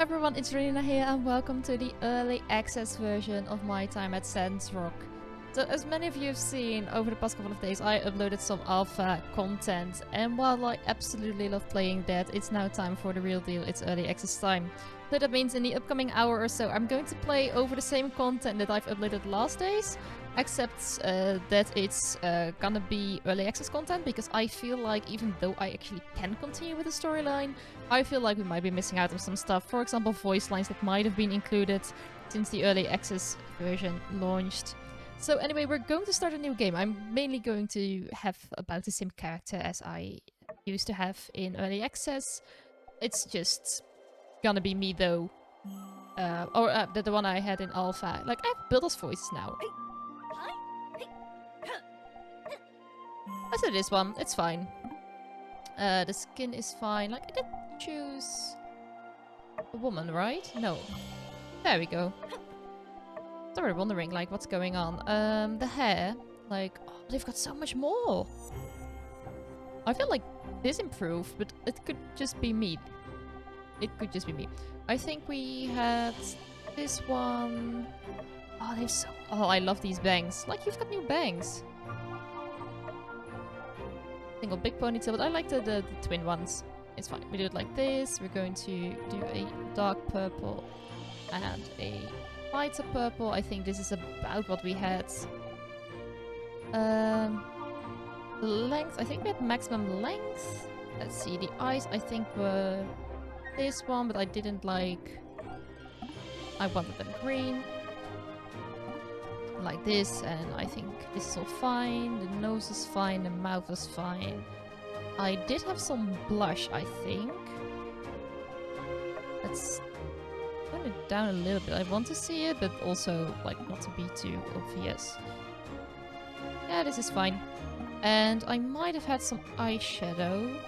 everyone, it's Rina here and welcome to the early access version of My Time at Sandrock. So as many of you have seen, over the past couple of days I uploaded some alpha content, and while I absolutely love playing that, it's now time for the real deal, it's early access time. So that means in the upcoming hour or so I'm going to play over the same content that I've uploaded last days, except that it's gonna be early access content, because I feel like even though I actually can continue with the storyline, I feel like we might be missing out on some stuff. For example, voice lines that might have been included since the early access version launched. So anyway, we're going to start a new game. I'm mainly going to have about the same character as I used to have in early access. It's just gonna be me though. The one I had in alpha. Like, I have Builder's voices now. I said this one, it's fine. The skin is fine. Like, I did choose a woman, right? No. There we go. Sorry, wondering, like, what's going on. The hair, like, oh, they've got so much more. I feel like this improved, but it could just be me. It could just be me. I think we had this one. Oh, they're so... Oh, I love these bangs. Like, you've got new bangs. Single big ponytail, but I like the twin ones. It's fine. We do it like this. We're going to do a dark purple and a lighter purple. I think this is about what we had. Length. I think we had maximum length. Let's see. The eyes, I think, were this one, but I didn't like... I wanted them green. Like this, and I think this is all fine. The nose is fine, the mouth is fine. I did have some blush, I think. Let's turn it down a little bit. I want to see it, but also, like, not to be too obvious. Yeah, this is fine. And I might have had some eyeshadow.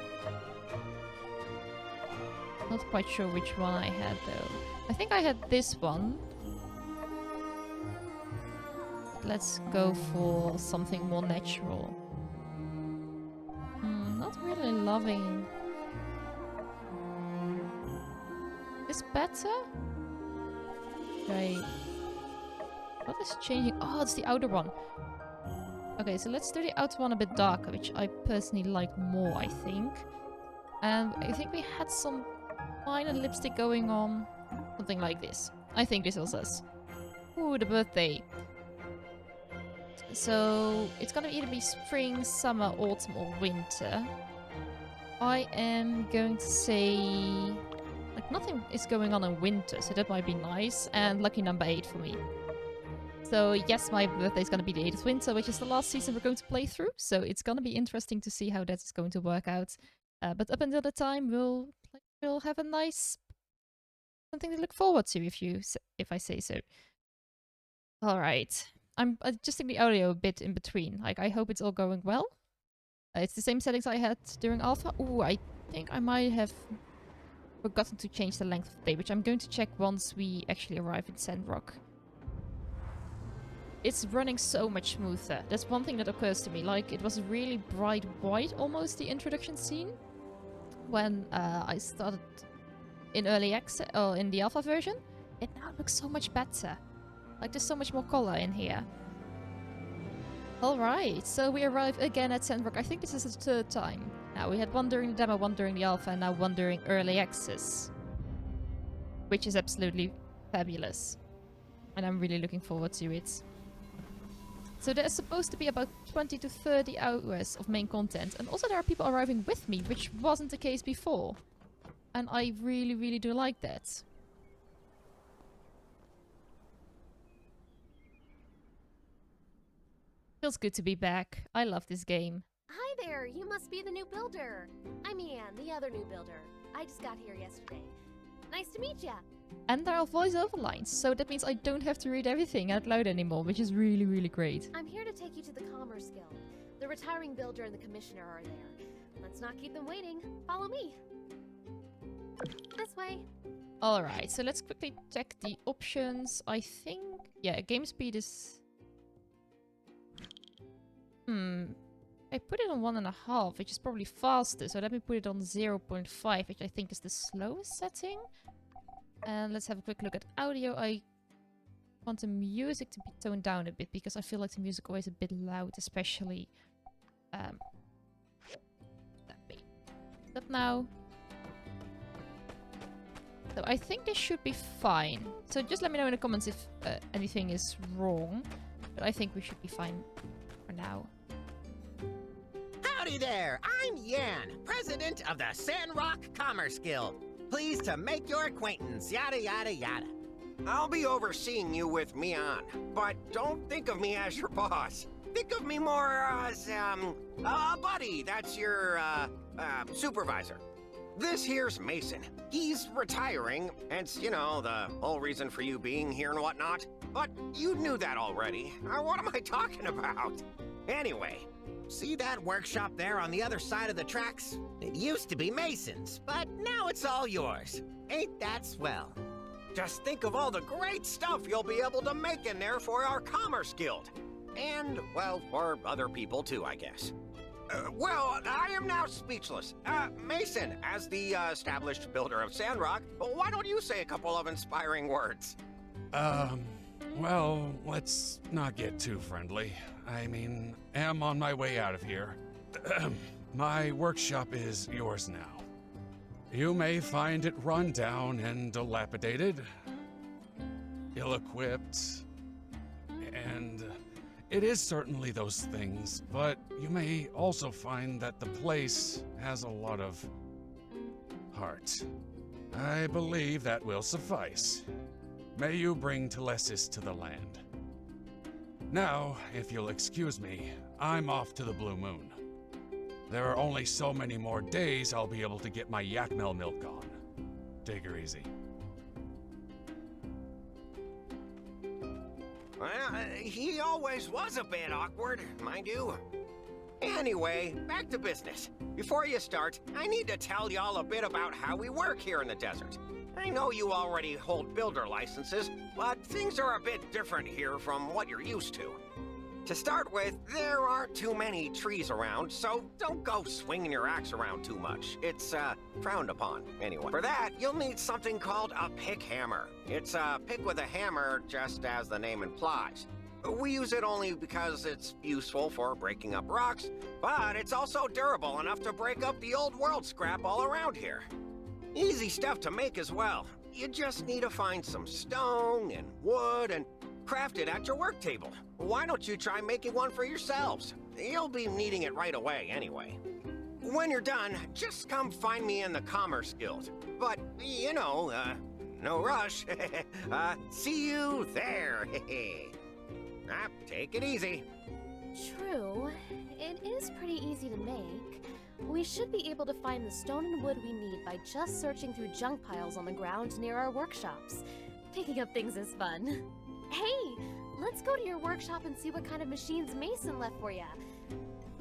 Not quite sure which one I had, though. I think I had this one. Let's go for something more natural. Not really loving... Is better? Right. What is changing? Oh, it's the outer one. Okay, so let's do the outer one a bit darker, which I personally like more, I think. And I think we had some minor lipstick going on. Something like this. I think this was us. Ooh, the birthday. So it's gonna either be spring, summer, autumn, or winter. I am going to say... Like, nothing is going on in winter, so that might be nice. And lucky number 8 for me. So yes, my birthday is gonna be the 8th of winter, which is the last season we're going to play through. So it's gonna be interesting to see how that is going to work out. But up until the time, we'll have a nice... something to look forward to, if I say so. Alright. I'm adjusting the audio a bit in between. Like, I hope it's all going well. It's the same settings I had during alpha. Ooh, I think I might have forgotten to change the length of the day, which I'm going to check once we actually arrive in Sandrock. It's running so much smoother. That's one thing that occurs to me. Like, it was really bright white, almost, the introduction scene, when I started in early access, or in the alpha version. It now looks so much better. Like, there's so much more color in here. Alright, so we arrive again at Sandrock. I think this is the third time. Now, we had one during the demo, one during the alpha, and now one during early access. Which is absolutely fabulous. And I'm really looking forward to it. So there's supposed to be about 20 to 30 hours of main content. And also there are people arriving with me, which wasn't the case before. And I really, really do like that. Feels good to be back. I love this game. Hi there, you must be the new builder. I'm Ian, the other new builder. I just got here yesterday. Nice to meet ya. And there are voiceover lines, so that means I don't have to read everything out loud anymore, which is really, really great. I'm here to take you to the Commerce Guild. The retiring builder and the commissioner are there. Let's not keep them waiting. Follow me. This way. Alright, so let's quickly check the options. I think... Yeah, game speed is... I put it on 1.5, which is probably faster, so let me put it on 0.5, which I think is the slowest setting. And let's have a quick look at audio. I want the music to be toned down a bit because I feel like the music always a bit loud, especially that me. But now. So I think this should be fine. So just let me know in the comments if anything is wrong. But I think we should be fine for now. Howdy there, I'm Yan, president of the Sandrock Commerce Guild. Pleased to make your acquaintance, yada yada yada. I'll be overseeing you with me on, but don't think of me as your boss. Think of me more as, a buddy, that's your, supervisor. This here's Mason. He's retiring, hence, you know, the whole reason for you being here and whatnot. But you knew that already. What am I talking about? Anyway, see that workshop there on the other side of the tracks? It used to be Mason's, but now it's all yours. Ain't that swell? Just think of all the great stuff you'll be able to make in there for our Commerce Guild. And, well, for other people too, I guess. Well, I am now speechless. Mason, as the established builder of Sandrock, why don't you say a couple of inspiring words? Well, let's not get too friendly. I mean, am on my way out of here. My workshop is yours now. You may find it run down and dilapidated, ill-equipped, and it is certainly those things, but you may also find that the place has a lot of heart. I believe that will suffice. May you bring Telesis to the land. Now, if you'll excuse me, I'm off to the Blue Moon. There are only so many more days I'll be able to get my Yakmel milk on. Take her easy. Well, he always was a bit awkward, mind you. Anyway, back to business. Before you start, I need to tell y'all a bit about how we work here in the desert. I know you already hold builder licenses, but things are a bit different here from what you're used to. To start with, there aren't too many trees around, so don't go swinging your axe around too much. It's, frowned upon, anyway. For that, you'll need something called a pick hammer. It's a pick with a hammer, just as the name implies. We use it only because it's useful for breaking up rocks, but it's also durable enough to break up the old world scrap all around here. Easy stuff to make as well. You just need to find some stone and wood and craft it at your work table. Why don't you try making one for yourselves? You'll be needing it right away anyway. When you're done, just come find me in the Commerce Guild. But, you know, no rush. See you there. Take it easy. True. It is pretty easy to make. We should be able to find the stone and wood we need by just searching through junk piles on the ground near our workshops. Picking up things is fun. Hey, let's go to your workshop and see what kind of machines Mason left for you.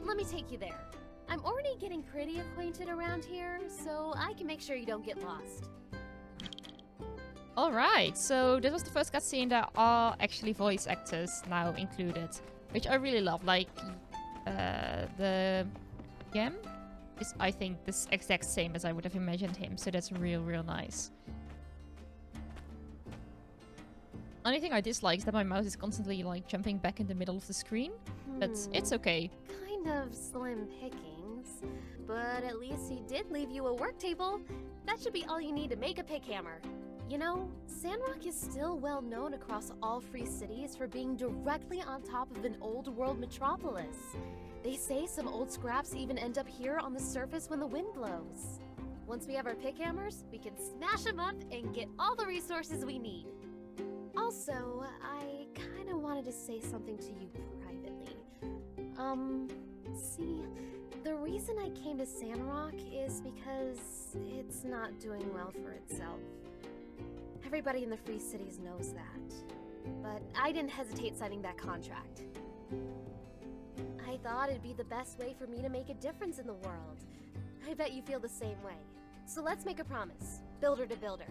Let me take you there. I'm already getting pretty acquainted around here, so I can make sure you don't get lost. Alright, so this was the first cutscene. There are actually voice actors now included, which I really love. Like, the Gem is, I think, the exact same as I would have imagined him, so that's real nice. Only thing I dislike is that my mouse is constantly, like, jumping back in the middle of the screen, but it's okay. Kind of slim pickings, but at least he did leave you a work table. That should be all you need to make a pick hammer. You know, Sandrock is still well known across all free cities for being directly on top of an old world metropolis. They say some old scraps even end up here on the surface when the wind blows. Once we have our pick hammers, we can smash them up and get all the resources we need. Also, I kind of wanted to say something to you privately. See, the reason I came to Sandrock is because it's not doing well for itself. Everybody in the Free Cities knows that. But I didn't hesitate signing that contract. I thought it'd be the best way for me to make a difference in the world. I bet you feel the same way. So let's make a promise, builder to builder.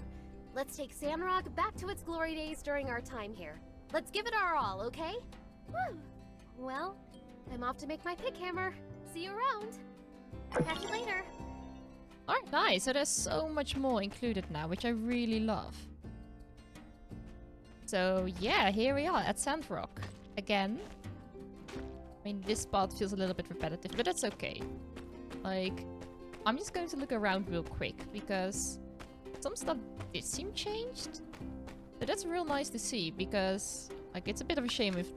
Let's take Sandrock back to its glory days during our time here. Let's give it our all, okay? Woo! Well, I'm off to make my pick hammer. See you around. Catch you later. Alright, nice. So there's so much more included now, which I really love. So yeah, here we are at Sandrock. Again. I mean, this part feels a little bit repetitive, but that's okay. Like, I'm just going to look around real quick, because some stuff did seem changed. But that's real nice to see, because, like, it's a bit of a shame if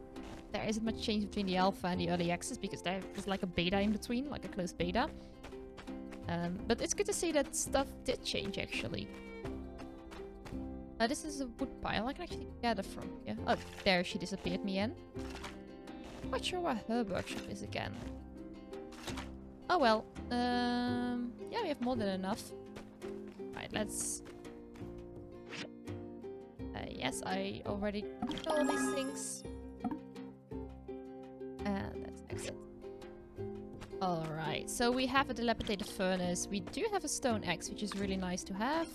there isn't much change between the alpha and the early access, because there's like a beta in between, like a closed beta. But it's good to see that stuff did change, actually. This is a wood pile I can actually gather from here. Oh, there she disappeared me in. Not sure where her workshop is again. Oh well. Yeah, we have more than enough. Right, let's... yes, I already know all these things. And let's exit. Alright, so we have a dilapidated furnace. We do have a stone axe, which is really nice to have.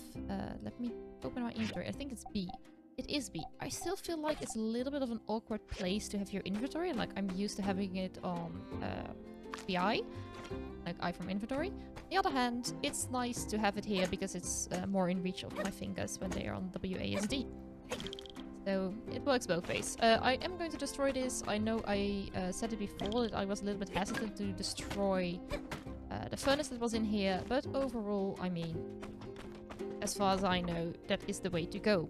Let me open my inventory. I think it's B. It is B. I still feel like it's a little bit of an awkward place to have your inventory. Like, I'm used to having it on the I. Like, I from inventory. On the other hand, it's nice to have it here because it's more in reach of my fingers when they are on WASD. So, it works both ways. I am going to destroy this. I know I said it before that I was a little bit hesitant to destroy the furnace that was in here. But overall, I mean, as far as I know, that is the way to go.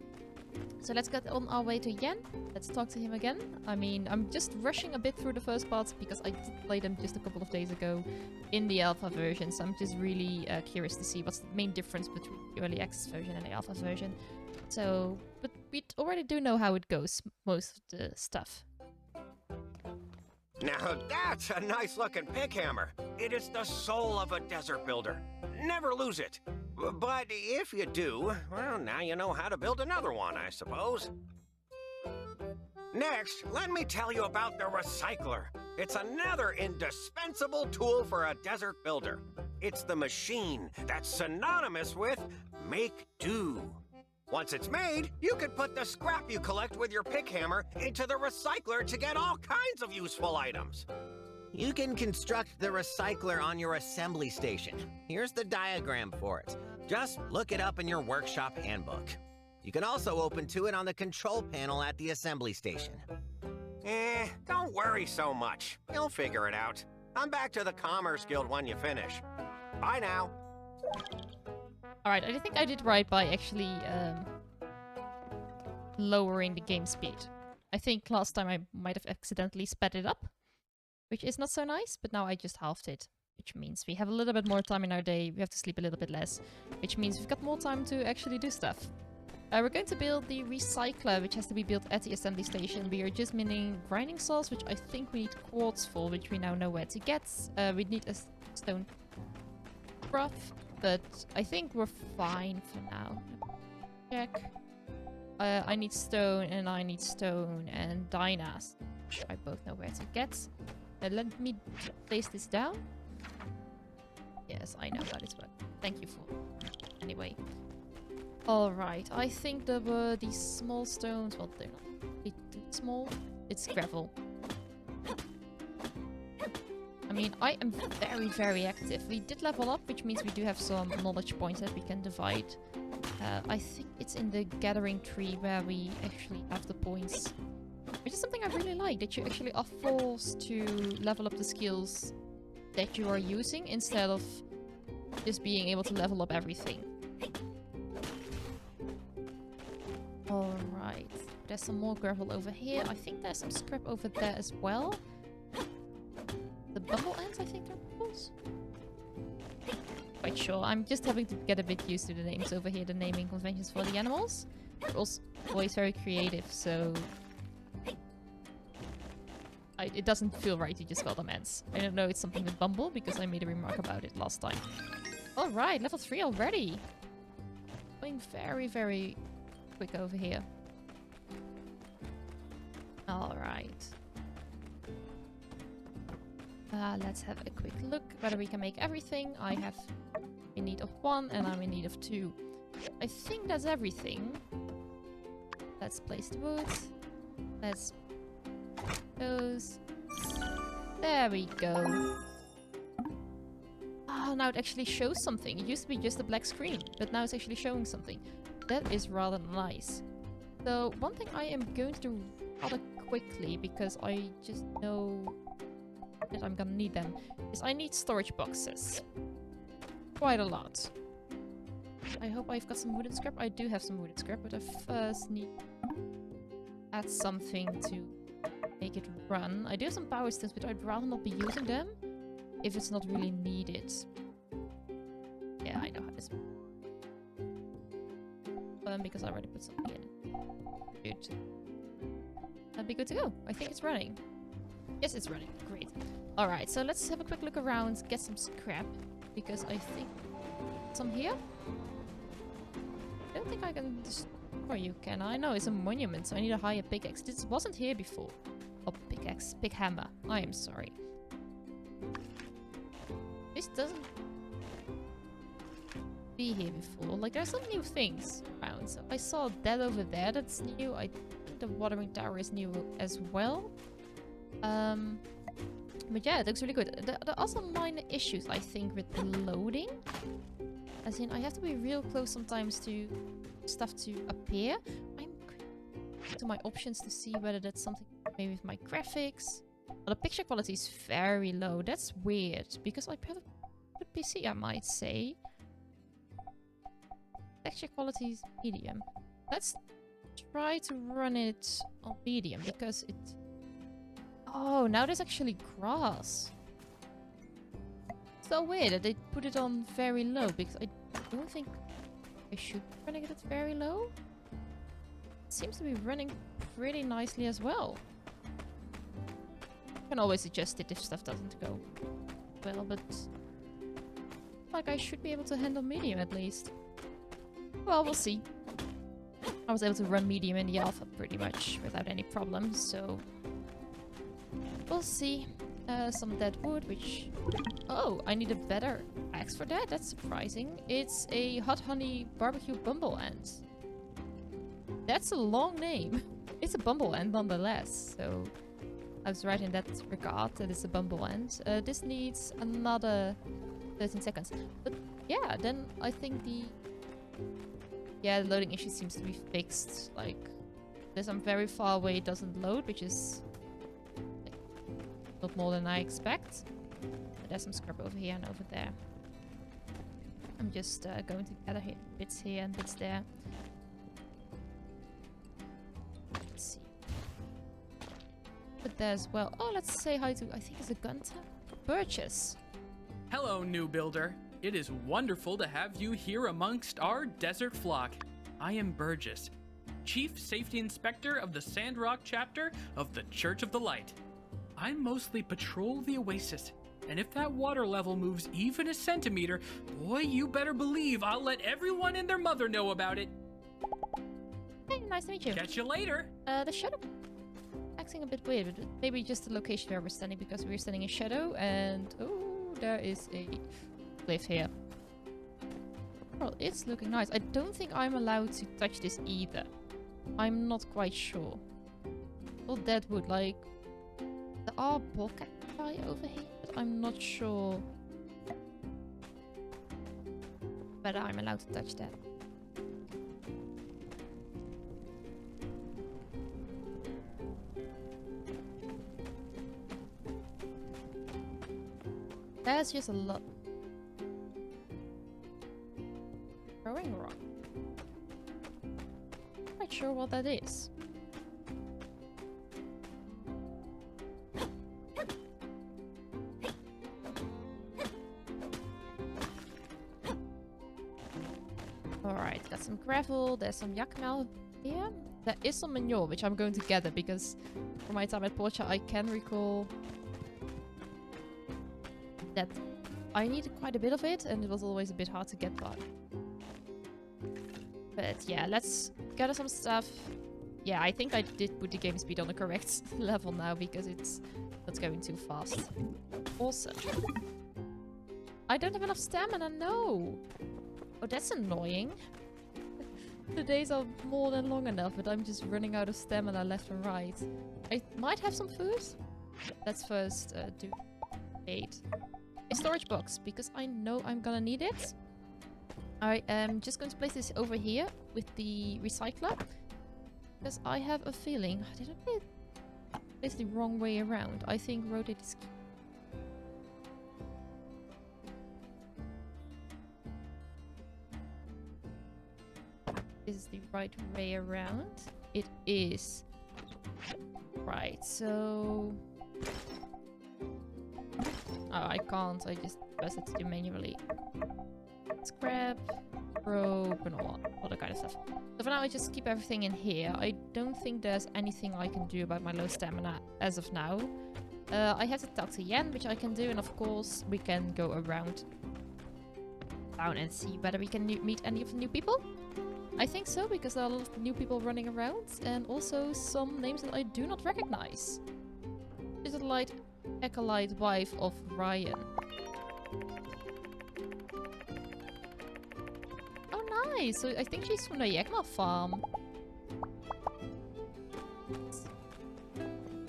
So let's get on our way to Yen. Let's talk to him again. I mean, I'm just rushing a bit through the first parts because I did play them just a couple of days ago in the alpha version. So I'm just really curious to see what's the main difference between the early access version and the alpha version. So, but we already do know how it goes, most of the stuff. Now that's a nice looking pickhammer. It is the soul of a desert builder. Never lose it. But if you do, well, now you know how to build another one, I suppose. Next, let me tell you about the recycler. It's another indispensable tool for a desert builder. It's the machine that's synonymous with make do. Once it's made, you can put the scrap you collect with your pickhammer into the recycler to get all kinds of useful items. You can construct the recycler on your assembly station. Here's the diagram for it. Just look it up in your workshop handbook. You can also open to it on the control panel at the assembly station. Don't worry so much. You'll figure it out. Come back to the Commerce Guild when you finish. Bye now. Alright, I think I did right by actually lowering the game speed. I think last time I might have accidentally sped it up, which is not so nice, but now I just halved it. Which means we have a little bit more time in our day, we have to sleep a little bit less. Which means we've got more time to actually do stuff. We're going to build the recycler, which has to be built at the assembly station. We are just mining grinding saws, which I think we need quartz for, which we now know where to get. We need a stone rough, but I think we're fine for now. Check. I need stone, and I need stone, and dynas, which I both know where to get. Let me place this down. Yes, I know that is what. Thank you for. Anyway. Alright, I think there were these small stones. Well, they're not too small. It's gravel. I mean, I am very, very active. We did level up, which means we do have some knowledge points that we can divide. I think it's in the gathering tree where we actually have the points. Which is something I really like, that you actually are forced to level up the skills that you are using instead of just being able to level up everything. Alright, there's some more gravel over here. I think there's some scrap over there as well. The bumble ants, I think they're bubbles. Quite sure. I'm just having to get a bit used to the names over here, the naming conventions for the animals. They're also always very creative, so... it doesn't feel right to just call them ants. I don't know it's something with Bumble, because I made a remark about it last time. Alright, level 3 already! Going very, very quick over here. Alright. Let's have a quick look whether we can make everything. I have in need of 1 and I'm in need of 2. I think that's everything. Let's place the wood. Let's those. There we go. Oh, Oh, now it actually shows something. It used to be just a black screen, but now it's actually showing something. That is rather nice. So one thing I am going to do rather quickly, because I just know that I'm gonna need them, is I need storage boxes. Quite a lot. I hope I've got some wooden scrap. I do have some wooden scrap, but I first need to add something to make it run. I do have some power stones, but I'd rather not be using them if it's not really needed. Yeah, I know how this works. Because I already put something in. Good. That'd be good to go. I think it's running. Yes, it's running. Great. Alright, so let's have a quick look around, get some scrap. Because I think... Some here? I don't think I can destroy you, can I? No, it's a monument, so I need a higher pickaxe. This wasn't here before. Oh, pickaxe. Pick hammer. I am sorry. This doesn't... be here before. Like, there's some new things around. So I saw that over there, that's new. I think the watering tower is new as well. But yeah, it looks really good. There are also minor issues, I think, with the loading. As in, I have to be real close sometimes to stuff to appear. I'm to my options to see whether that's something maybe with my graphics. Well, the picture quality is very low. That's weird, because I have a good PC, I might say. Texture quality is medium. Let's try to run it on medium, because it... Oh, now there's actually grass. So weird that they put it on very low, because I don't think I should be running it at very low. It seems to be running pretty nicely as well. I can always adjust it if stuff doesn't go well, but... like, I should be able to handle medium at least. Well, we'll see. I was able to run medium in the alpha pretty much without any problems, so... we'll see. Some dead wood, which... Oh, I need a better axe for that? That's surprising. It's a hot honey barbecue bumble ant. That's a long name. It's a bumble ant nonetheless, so... I was right in that regard that it's a bumble ant. This needs another 13 seconds. But yeah, then I think the... yeah, the loading issue seems to be fixed. Like, this I'm very far away, it doesn't load, which is like, not more than I expect. But there's some scrap over here and over there. I'm just going to gather bits here and bits there. Let's see. But there as well. Oh, let's say hi to, I think it's a gunter. Burgess. Hello, new builder. It is wonderful to have you here amongst our desert flock. I am Burgess, Chief Safety Inspector of the Sandrock Chapter of the Church of the Light. I mostly patrol the Oasis, and if that water level moves even a centimeter, boy, you better believe I'll let everyone and their mother know about it. Hey, nice to meet you. Catch you later. The shadow acting a bit weird, but maybe just the location where we're standing, because we're standing in shadow, and oh, there is a cliff here. Well, it's looking nice. I don't think I'm allowed to touch this either. I'm not quite sure. Well, that would, like... there are bokeh over here, but I'm not sure whether I'm allowed to touch that. There's just a lot. Throwing rock. Not quite sure what that is. Alright, got some gravel, there's some yakmel here. There is some manure, which I'm going to gather, because for my time at Portia, I can recall that I needed quite a bit of it, and it was always a bit hard to get by. But yeah, let's gather some stuff. Yeah, I think I did put the game speed on the correct level now, because it's not going too fast. Awesome. I don't have enough stamina, no! Oh, that's annoying. The days are more than long enough, but I'm just running out of stamina left and right. I might have some food. Let's first do 8. a storage box because I know I'm gonna need it. I am just going to place this over here with the recycler because I have a feeling did I play it the wrong way around. I think rotate is key. This is the right way around. It is. Right, so... Oh, I can't. I just press it to do manually. Scrap, rope, and all that kind of stuff. So for now, I just keep everything in here. I don't think there's anything I can do about my low stamina as of now. I have to talk to Yen, which I can do, and of course, we can go around town and see whether we can meet any of the new people. I think so, because there are a lot of new people running around, and also some names that I do not recognize. Is it like acolyte wife of Ryan? Oh, nice! So I think she's from the Yagma farm.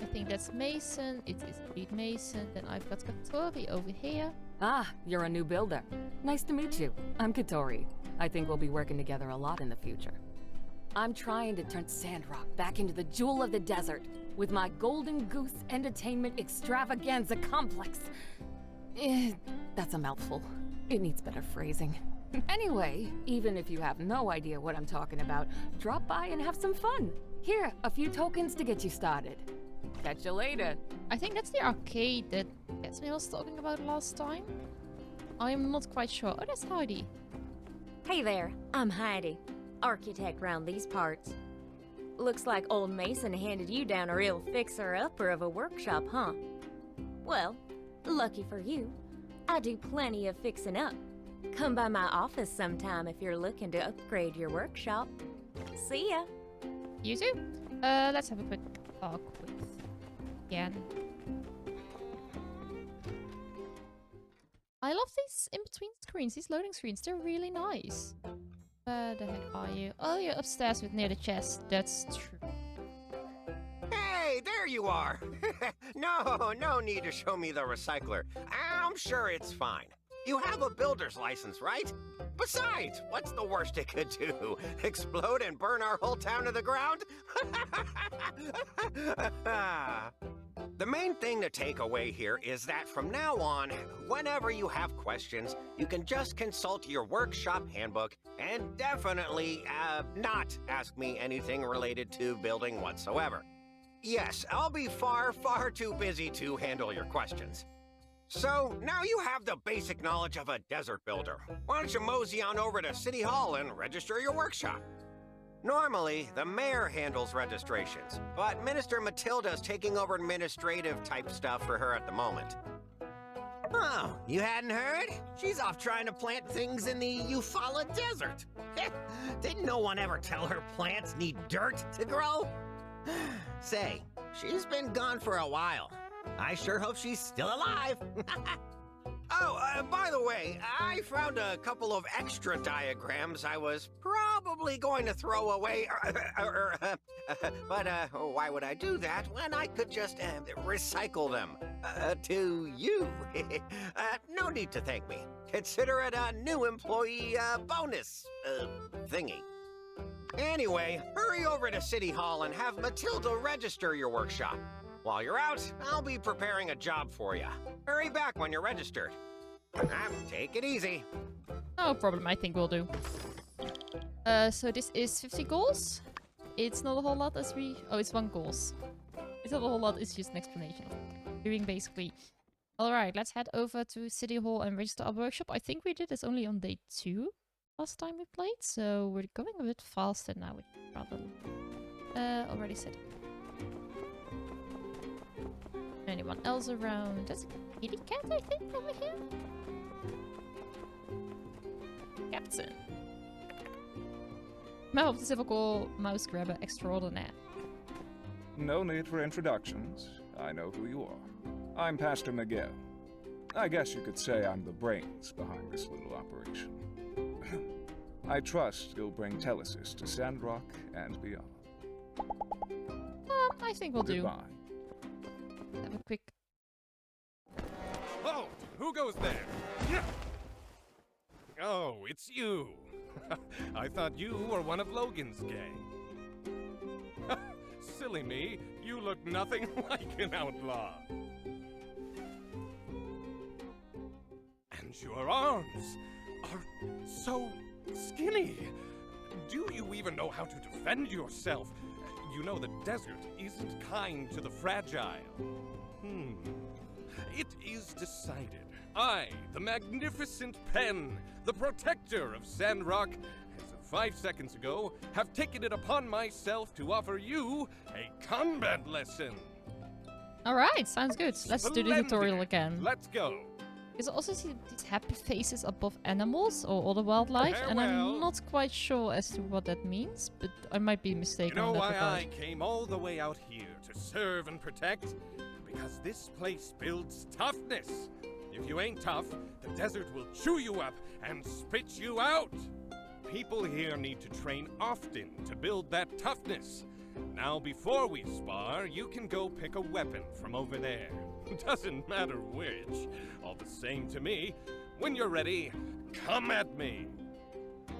I think that's Mason. It is indeed Mason. Then I've got Katori over here. Ah, you're a new builder. Nice to meet you. I'm Katori. I think we'll be working together a lot in the future. I'm trying to turn Sandrock back into the jewel of the desert with my Golden Goose Entertainment Extravaganza Complex. That's a mouthful. It needs better phrasing. Anyway, even if you have no idea what I'm talking about, drop by and have some fun. Here, a few tokens to get you started. Catch you later. I think that's the arcade that Gatsby was talking about last time. I'm not quite sure. Oh, that's Heidi. Hey there, I'm Heidi, architect round these parts. Looks like old Mason handed you down a real fixer-upper of a workshop, huh? Well, lucky for you, I do plenty of fixing up. Come by my office sometime if you're looking to upgrade your workshop. See ya! You too? Let's have a quick talk with Yen. I love these in-between screens, these loading screens, they're really nice. Where the heck are you? Oh, you're upstairs with near the chest, that's true. Hey, there you are! No need to show me the recycler. I'm sure it's fine. You have a builder's license, right? Besides, what's the worst it could do? Explode and burn our whole town to the ground? The main thing to take away here is that from now on, whenever you have questions, you can just consult your workshop handbook and definitely not ask me anything related to building whatsoever. Yes, I'll be far too busy to handle your questions. So, now you have the basic knowledge of a desert builder. Why don't you mosey on over to City Hall and register your workshop? Normally, the mayor handles registrations, but Minister Matilda's taking over administrative type stuff for her at the moment. Oh, you hadn't heard? She's off trying to plant things in the Eufaula Desert. Didn't no one ever tell her plants need dirt to grow? Say, she's been gone for a while. I sure hope she's still alive. Oh, by the way, I found a couple of extra diagrams I was probably going to throw away, but why would I do that when I could just recycle them to you? No need to thank me. Consider it a new employee bonus thingy. Anyway, hurry over to City Hall and have Matilda register your workshop. While you're out, I'll be preparing a job for you. Hurry back when you're registered. Take it easy. No problem, I think we'll do. So this is 50 goals. It's not a whole lot as we... Oh, it's 1 goals. It's not a whole lot, it's just an explanation of doing basically. Alright, let's head over to City Hall and register our workshop. I think we did this only on day 2 last time we played, so we're going a bit faster now, which is rather... already said. Anyone else around? That's a kitty cat, I think, over here? Captain. Member of the Civil Corps Mouse Grabber Extraordinaire. No need for introductions. I know who you are. I'm Pastor Miguel. I guess you could say I'm the brains behind this little operation. I trust you'll bring Telesis to Sandrock and beyond. I think we'll do. Goodbye. Have a quick Halt! Who goes there? Oh, it's you. I thought you were one of Logan's gang. Silly me, you look nothing like an outlaw. And your arms are so skinny. Do you even know how to defend yourself? You know the desert isn't kind to the fragile. It is decided. I, the magnificent Pen, the protector of Sandrock, as of 5 seconds ago, have taken it upon myself to offer you a combat lesson. Alright, sounds good. Let's do the tutorial Splendid. again. Let's go. Because I also see these happy faces above animals or other wildlife, and Farewell. I'm not quite sure as to what that means, but I might be You mistaken know in that why regard. I came all the way out here to serve and protect? Because this place builds toughness. If you ain't tough, the desert will chew you up and spit you out. People here need to train often to build that toughness. Now, before we spar, you can go pick a weapon from over there. Doesn't matter which. All the same to me. When you're ready, come at me.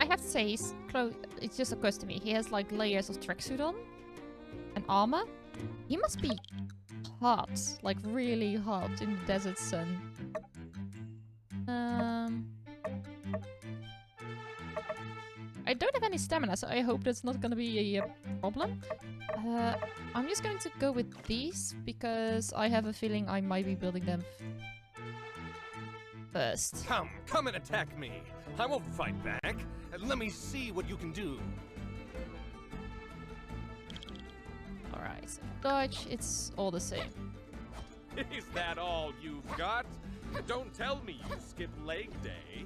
I have to say, it just occurs to me, he has like layers of tracksuit on and armor. He must be hot, like really hot in the desert sun. I don't have any stamina, so I hope that's not gonna be a problem. I'm just going to go with these because I have a feeling I might be building them first. Come and attack me. I won't fight back. Let me see what you can do. Alright, so dodge, it's all the same. Is that all you've got? Don't tell me you skipped leg day.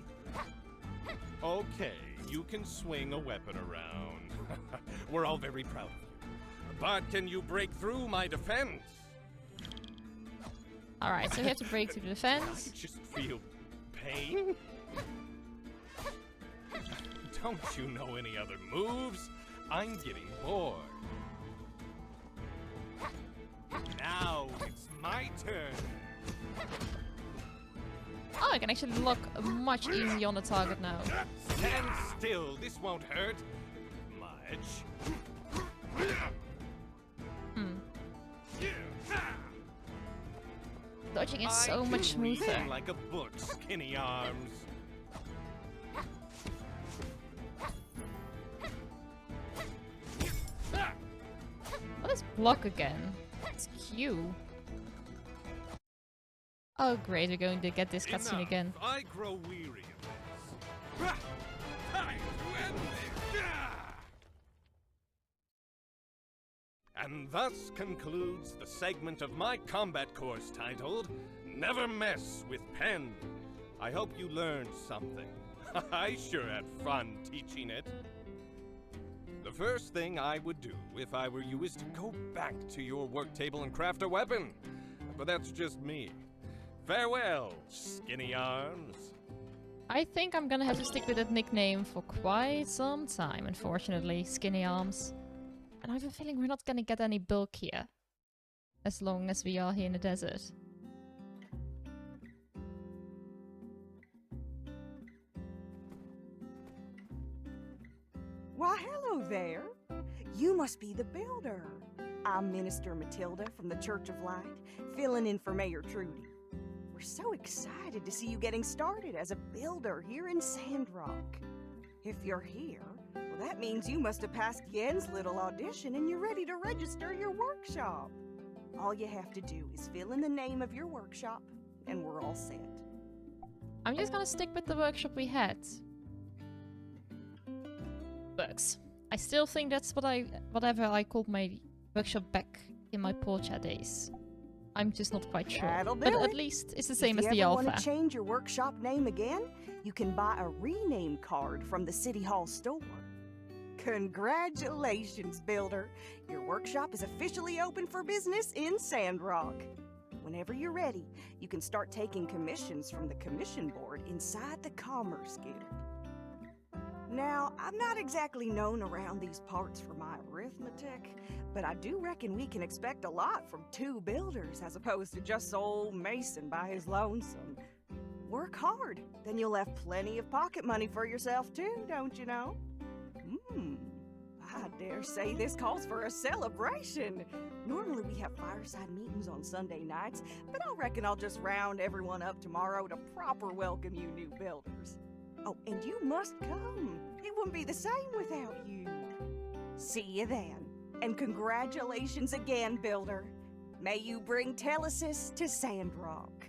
Okay, you can swing a weapon around. We're all very proud of you. But can you break through my defense? Alright, so we have to break through the defense. Just feel pain? Don't you know any other moves? I'm getting bored. Now it's my turn. Oh, I can actually lock much easier on the target now. Stand still, this won't hurt much. Dodging is so I much can read smoother. you like a book, skinny arms. What is block again? It's Q. Oh great, we're going to get this cutscene Enough. again. I grow weary of this. Time to end this. And thus concludes the segment of my combat course titled Never Mess with Pen. I hope you learned something. I sure had fun teaching it. The first thing I would do if I were you is to go back to your work table and craft a weapon. But that's just me. Farewell, skinny arms. I think I'm gonna have to stick with that nickname for quite some time, unfortunately, Skinny Arms. And I have a feeling we're not gonna get any bulk here. As long as we are here in the desert. Why, hello there. You must be the builder. I'm Minister Matilda from the Church of Light, filling in for Mayor Trudy. We're so excited to see you getting started as a builder here in Sandrock. If you're here, well, that means you must have passed Yen's little audition and you're ready to register your workshop. All you have to do is fill in the name of your workshop, and we're all set. I'm just gonna stick with the workshop we had. Works. I still think that's whatever I called my workshop back in my Portia days. I'm just not quite sure. That'll do But at it. least it's the same as If the you ever alpha. want to change your workshop name again, you can buy a rename card from the City Hall store. Congratulations, Builder! Your workshop is officially open for business in Sandrock. Whenever you're ready, you can start taking commissions from the commission board inside the Commerce Guild. Now, I'm not exactly known around these parts for my arithmetic, but I do reckon we can expect a lot from 2 builders as opposed to just old Mason by his lonesome. Work hard, then you'll have plenty of pocket money for yourself too, don't you know? I dare say this calls for a celebration. Normally we have fireside meetings on Sunday nights, but I reckon I'll just round everyone up tomorrow to proper welcome you new builders. Oh, and you must come. It wouldn't be the same without you. See you then. And congratulations again, Builder. May you bring Telesis to Sandrock.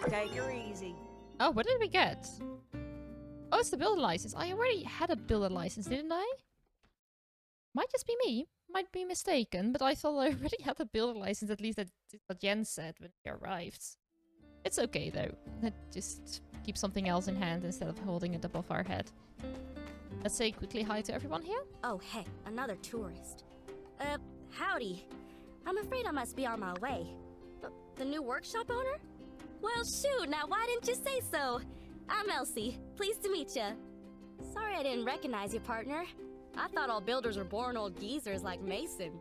Take her easy. Oh, what did we get? Oh, it's the builder license. I already had a builder license, didn't I? Might just be me. Might be mistaken, but I thought I already had a builder license, at least that's what Jen said when she arrived. It's okay though. Let's just keep something else in hand instead of holding it above our head. Let's say quickly hi to everyone here. Oh, hey, another tourist. Howdy. I'm afraid I must be on my way. The new workshop owner? Well, shoot, now why didn't you say so? I'm Elsie. Pleased to meet ya. Sorry I didn't recognize you, partner. I thought all builders were born old geezers like Mason.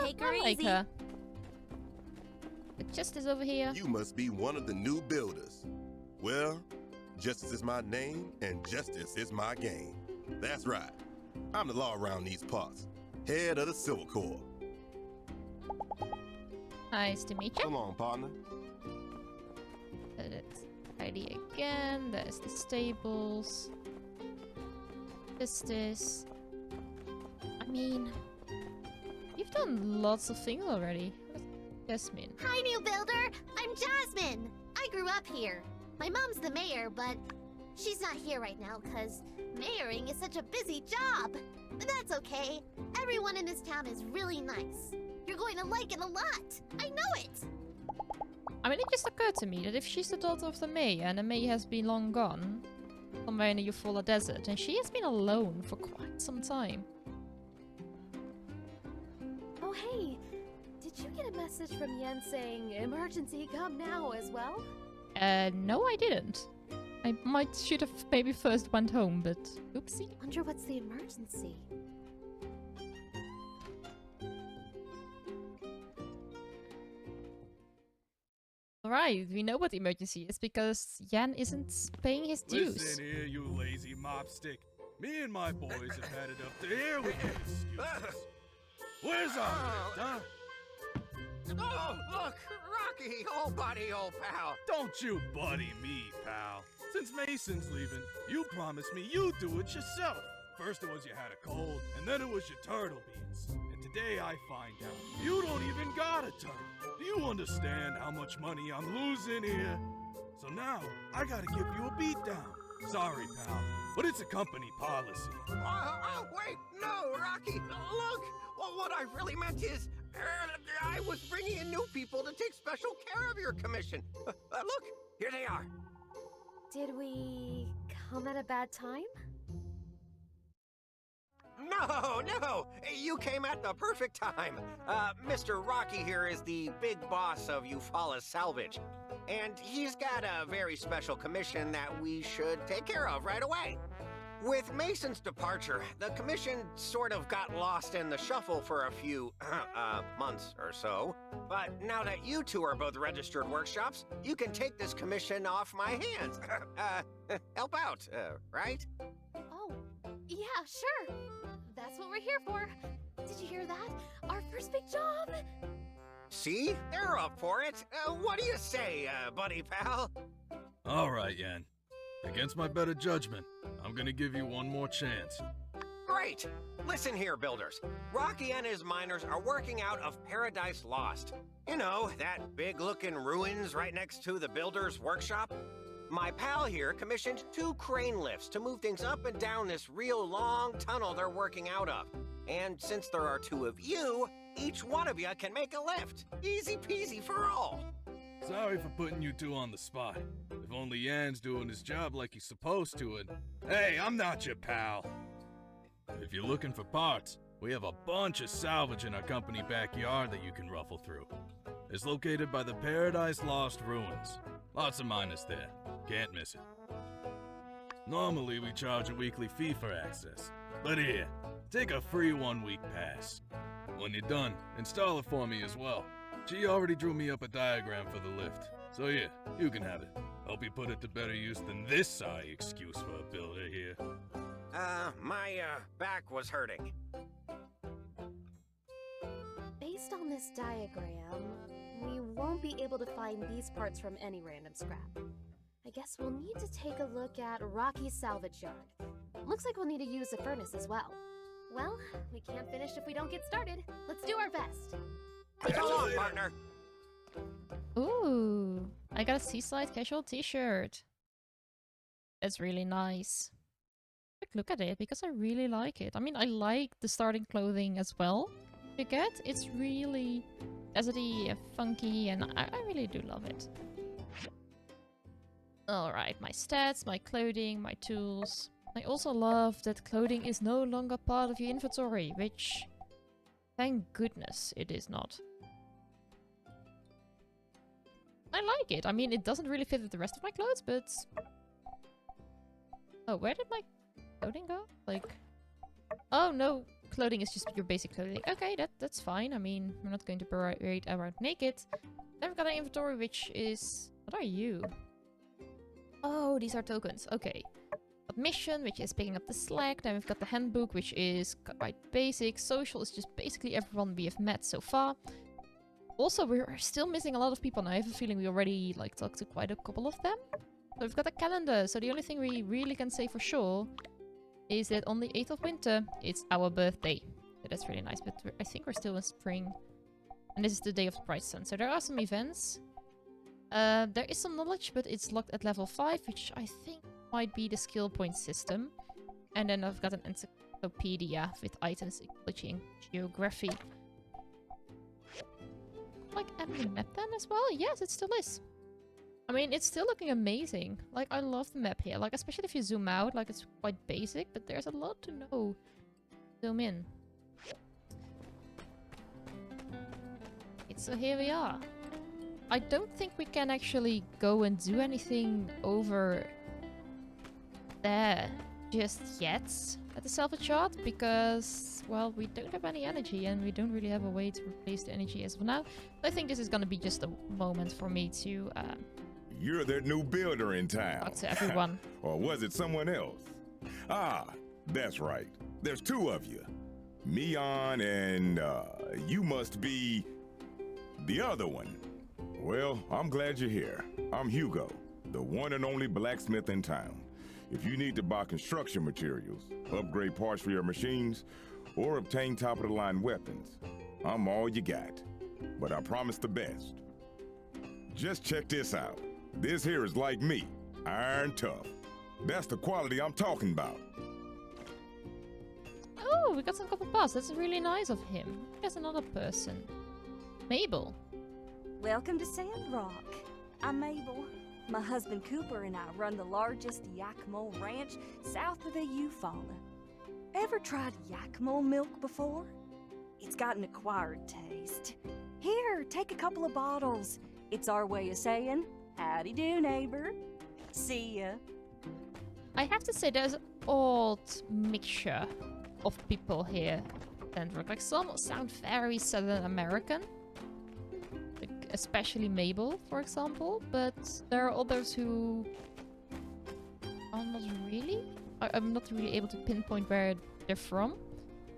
Take her like easy. her. The chest is over here. You must be one of the new builders. Well, justice is my name, and justice is my game. That's right. I'm the law around these parts. Head of the Civil Corps. Nice to meet you. Come on, partner. Let's tidy again. There's the stables. This. I mean, you've done lots of things already. Jasmine. Hi, new builder. I'm Jasmine. I grew up here. My mom's the mayor, but she's not here right now because mayoring is such a busy job. But that's okay. Everyone in this town is really nice. You're going to like it a lot. I know it. I mean, it just occurred to me that if she's the daughter of the mayor and the mayor has been long gone, somewhere in the Eufaula Desert, and she has been alone for quite some time. Oh, hey. Did you get a message from Yen saying, emergency, come now as well? No, I didn't. I should have maybe first went home, but oopsie. Wonder what's the emergency? Alright, we know what the emergency is because Jan isn't paying his dues. Listen here, you lazy mopstick. Me and my boys have had it up to here with your excuses. Where's our list, huh? Oh, look! Rocky, old buddy, old pal! Don't you buddy me, pal. Since Mason's leaving, you promised me you'd do it yourself. First it was you had a cold, and then it was your turtle beans. And today I find out you don't even got a turtle. Do you understand how much money I'm losing here? So now, I gotta give you a beatdown. Sorry, pal, but it's a company policy. Oh, wait, no, Rocky, look! Well, what I really meant is, I was bringing in new people to take special care of your commission. Look, here they are. Did we come at a bad time? No, you came at the perfect time. Mr. Rocky here is the big boss of Eufaula Salvage, and he's got a very special commission that we should take care of right away. With Mason's departure, the commission sort of got lost in the shuffle for a few, months or so. But now that you two are both registered workshops, you can take this commission off my hands. Help out, right? Oh, yeah, sure. That's what we're here for. Did you hear that? Our first big job! See? They're up for it. What do you say, buddy pal? All right, Yan. Against my better judgment, I'm gonna give you one more chance. Great! Listen here, builders. Rocky and his miners are working out of Paradise Lost. You know, that big-looking ruins right next to the builder's workshop? My pal here commissioned 2 crane lifts to move things up and down this real long tunnel they're working out of. And since there are 2 of you, each one of you can make a lift. Easy peasy for all. Sorry for putting you 2 on the spot. If only Yan's doing his job like he's supposed to, and hey, I'm not your pal. If you're looking for parts, we have a bunch of salvage in our company backyard that you can ruffle through. It's located by the Paradise Lost ruins. Lots of miners there. Can't miss it. Normally, we charge a weekly fee for access. But here, take a free 1-week pass. When you're done, install it for me as well. She already drew me up a diagram for the lift. So yeah, you can have it. Hope you put it to better use than this sorry excuse for a builder here. My back was hurting. Based on this diagram, we won't be able to find these parts from any random scrap. I guess we'll need to take a look at Rocky's salvage yard. Looks like we'll need to use a furnace as well. Well, we can't finish if we don't get started. Let's do our best. Come on, partner. Ooh, I got a seaside casual t-shirt. That's really nice. Quick look at it, because I really like it. I mean, I like the starting clothing as well. You get, it's really deserty and funky, and I really do love it. Alright, my stats, my clothing, my tools. I also love that clothing is no longer part of your inventory, which, thank goodness, it is not. I like it. I mean, it doesn't really fit with the rest of my clothes, but... Oh, where did my clothing go? Like... Oh, no. Clothing is just your basic clothing. Okay, that's fine. I mean, we're not going to parade around naked. Then we've got an inventory, which is... What are you? Oh, these are tokens. Okay. Got mission, which is picking up the slack. Then we've got the handbook, which is quite basic. Social is just basically everyone we have met so far. Also, we're still missing a lot of people, and I have a feeling we already like talked to quite a couple of them. So we've got a calendar, so the only thing we really can say for sure is that on the 8th of winter, it's our birthday. So that's really nice, but I think we're still in spring. And this is the day of the bright sun. So there are some events. There is some knowledge, but it's locked at level 5, which I think might be the skill point system. And then I've got an encyclopedia with items, ecology, and geography. Like, having the map then as well? Yes, it still is. I mean, it's still looking amazing. Like, I love the map here. Like, especially if you zoom out, like, it's quite basic, but there's a lot to know. Zoom in. So here we are. I don't think we can actually go and do anything over there just yet at the salvage yard, because, well, we don't have any energy and we don't really have a way to replace the energy as of now. So I think this is gonna be just a moment for me to You're that new builder in town. talk to everyone. Or was it someone else? Ah, that's right. There's 2 of you. Mion and you must be the other one. Well, I'm glad you're here. I'm Hugo, the one and only blacksmith in town. If you need to buy construction materials, upgrade parts for your machines, or obtain top-of-the-line weapons, I'm all you got. But I promise the best. Just check this out. This here is like me, iron tough. That's the quality I'm talking about. Oh, we got some copper parts. That's really nice of him. There's another person. Mabel. Welcome to Sandrock. I'm Mabel. My husband Cooper and I run the largest Yakimo ranch south of the Eufaula. Ever tried Yakimo milk before? It's got an acquired taste. Here, take a couple of bottles. It's our way of saying, howdy do, neighbor. See ya. I have to say, there's an odd mixture of people here. Sandrock. Like, some sound very Southern American. Like, especially Mabel, for example. But there are others who are not really. I'm not really able to pinpoint where they're from.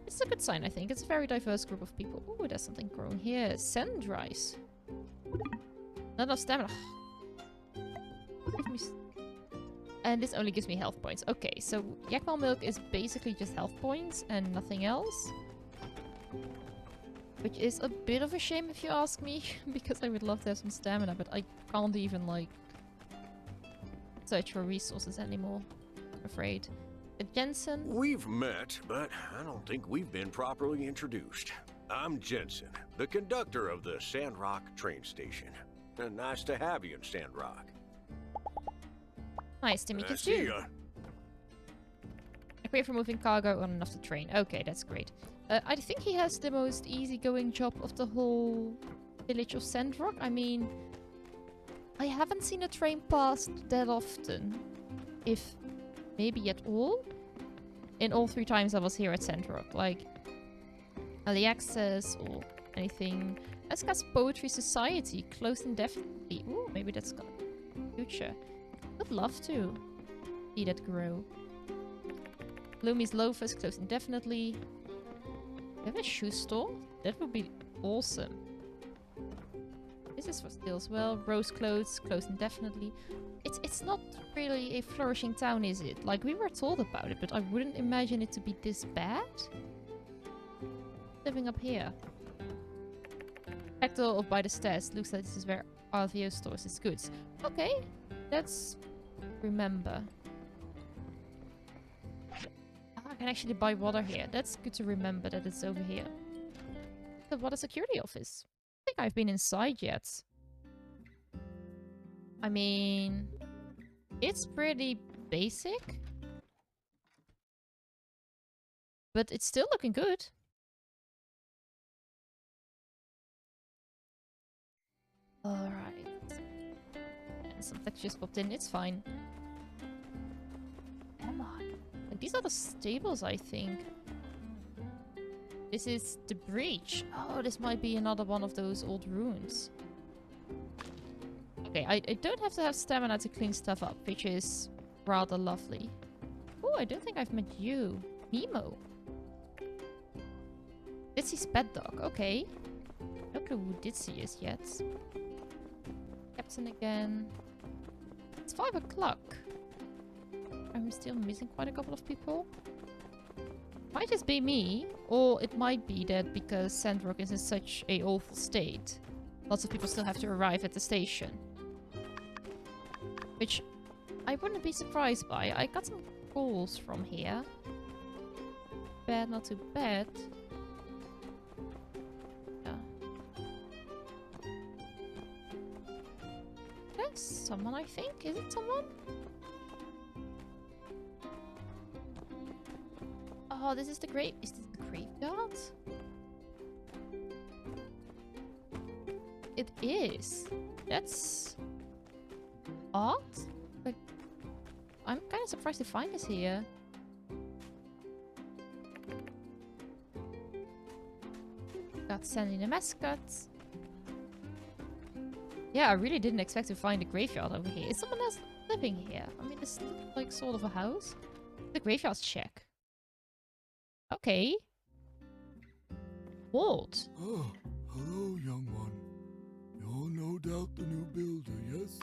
It's a good sign, I think. It's a very diverse group of people. Ooh, there's something growing here. Sand rice. Not enough stamina. Give me and this only gives me health points. Okay, so Yakmal milk is basically just health points and nothing else. Which is a bit of a shame if you ask me, because I would love to have some stamina, but I can't even, like, search for resources anymore, I'm afraid. Jensen? We've met, but I don't think we've been properly introduced. I'm Jensen, the conductor of the Sandrock train station. And nice to have you in Sandrock. Nice to meet you See too. ya. Equipped for moving cargo on and off the train. Okay, that's great. I think he has the most easygoing job of the whole village of Sandrock. I mean, I haven't seen a train pass that often. If maybe at all. In all 3 times I was here at Sandrock. Like, early access or anything. Esca's Poetry Society, closed indefinitely. Ooh, maybe that's got future. Would love to see that grow. Loomy's Loafers, closed indefinitely. We have a shoe store? That would be awesome. This is for sale as well. Rose Clothes, closed indefinitely. It's not really a flourishing town, is it? Like, we were told about it, but I wouldn't imagine it to be this bad. Living up here. Hector of By the Stairs. Looks like this is where RVO stores its goods. Okay, let's remember. I can actually buy water here. That's good to remember that it's over here. The water security office. I think I've been inside yet. I mean, it's pretty basic, but it's still looking good. Alright. And some text just popped in, it's fine. Come on. Like, these are the stables, I think. This is the breach. Oh, this might be another one of those old ruins. Okay, I don't have to have stamina to clean stuff up, which is rather lovely. Oh, I don't think I've met you. Nemo. Ditsy's pet dog. Okay. No clue who Ditsy is yet. Captain again. It's 5 o'clock. I'm still missing quite a couple of people. Might just be me, or it might be that because Sandrock is in such a awful state, lots of people still have to arrive at the station. Which I wouldn't be surprised by. I got some calls from here. Bad, not too bad. Yeah. There's someone, I think. Is it someone? Oh, this is the grave. Is this the graveyard? It is. That's odd. Like, I'm kind of surprised to find this here. Got Sandy the mascot. Yeah, I really didn't expect to find a graveyard over here. Is someone else living here? I mean, this looks like sort of a house. The graveyard's check. Okay. Walt. Oh, hello, young one. You're no doubt the new builder, yes?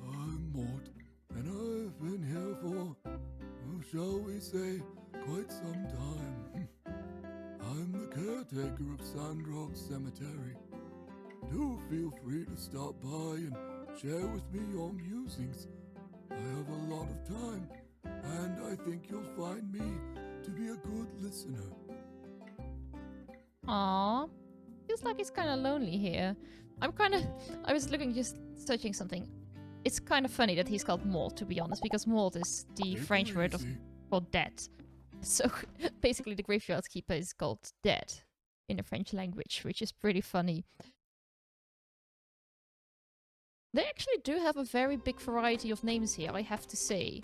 I'm Mort, and I've been here for, well, shall we say, quite some time. I'm the caretaker of Sandrock Cemetery. Do feel free to stop by and share with me your musings. I have a lot of time, and I think you'll find me to be a good listener. Aww. Feels like it's kind of lonely here. I was looking, just searching something. It's kind of funny that he's called Mort, to be honest, because Mort is the French word for dead. So basically the graveyard keeper is called dead in the French language, which is pretty funny. They actually do have a very big variety of names here, I have to say.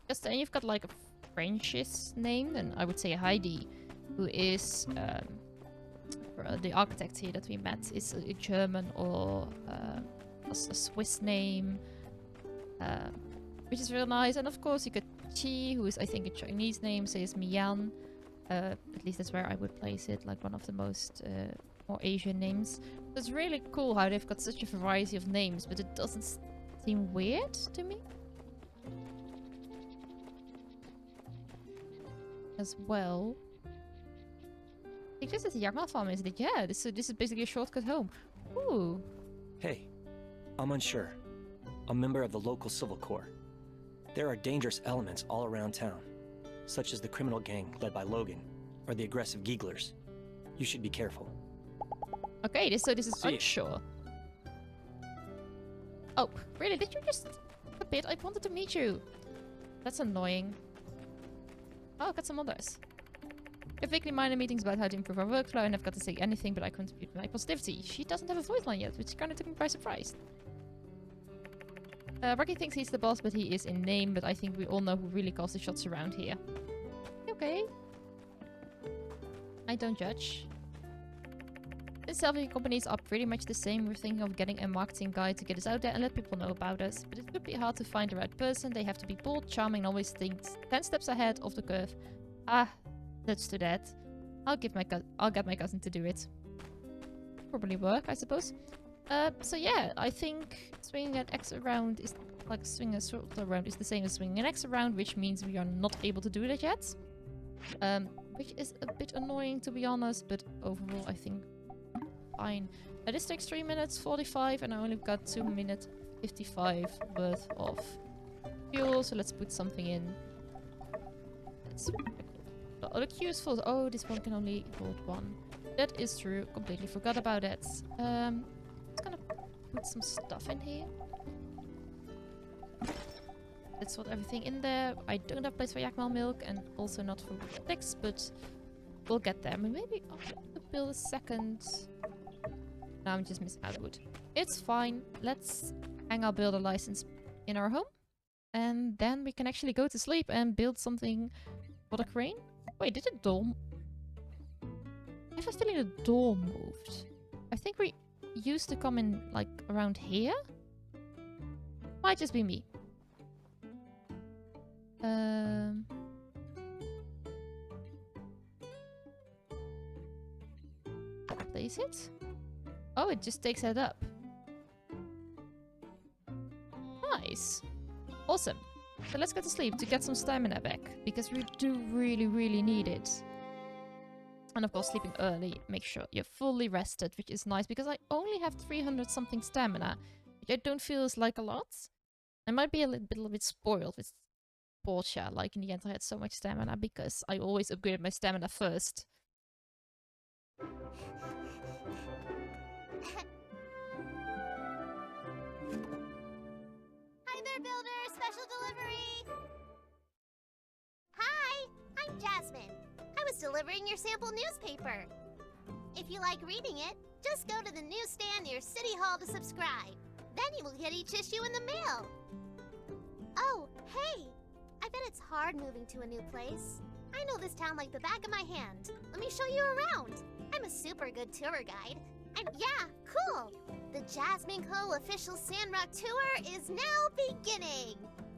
Just then you've got like a French's name, and I would say Heidi, who is the architect here that we met, is a German or a Swiss name, which is real nice. And of course you got Chi, who is I think a Chinese name, so is Mian. At least that's where I would place it, like one of the most more Asian names. So it's really cool how they've got such a variety of names, but it doesn't seem weird to me. As well. I think this is a Yarmouth farm, isn't it? Yeah, this is basically a shortcut home. Ooh. Hey, I'm unsure. A member of the local civil corps. There are dangerous elements all around town, such as the criminal gang led by Logan, or the aggressive Geeglers. You should be careful. Okay, this is unsure. Oh, really? Did you just a bit? I wanted to meet you. That's annoying. Oh, I've got some others. We have weekly minor meetings about how to improve our workflow, and I've got to say anything, but I contribute my positivity. She doesn't have a voice line yet, which kind of took me by surprise. Rocky thinks he's the boss, but he is in name, but I think we all know who really calls the shots around here. Okay. I don't judge. The selfie companies are pretty much the same. We're thinking of getting a marketing guy to get us out there and let people know about us. But it could be hard to find the right person. They have to be bold, charming, and always think 10 steps ahead of the curve. Ah, let's do that. I'll get my cousin to do it. Probably work, I suppose. So yeah, I think swinging an X around is like swinging a sword around is the same as swinging an X around, which means we are not able to do that yet. Which is a bit annoying, to be honest, but overall I think fine. This takes 3 minutes 45 and I only got 2 minutes 55 worth of fuel, so let's put something in. The queue is full. Oh, this one can only hold 1. That is true. Completely forgot about it. Just gonna put some stuff in here. Let's sort everything in there. I don't have place for Yakmal milk and also not for sticks, but we'll get there. Maybe I'll have to build a second. No, I'm just missing out wood. It's fine. Let's hang our builder license in our home. And then we can actually go to sleep and build something for the crane. Wait, did the door... I have a feeling the door moved. I think we used to come in, like, around here? Might just be me. Place it? Oh, it just takes it up. Nice. Awesome. So let's go to sleep to get some stamina back, because we do really need it. And of course, sleeping early, make sure you're fully rested, which is nice, because I only have 300 something stamina, which I don't feel is like a lot. I might be a little bit spoiled with Portia, like in the end I had so much stamina, because I always upgraded my stamina first. Hi there, Builder! Special delivery! Hi! I'm Jasmine. I was delivering your sample newspaper. If you like reading it, just go to the newsstand near City Hall to subscribe. Then you will get each issue in the mail. Oh, hey! I bet it's hard moving to a new place. I know this town like the back of my hand. Let me show you around. I'm a super good tour guide. Yeah, cool! The Jasmine Co. official Sandrock tour is now beginning.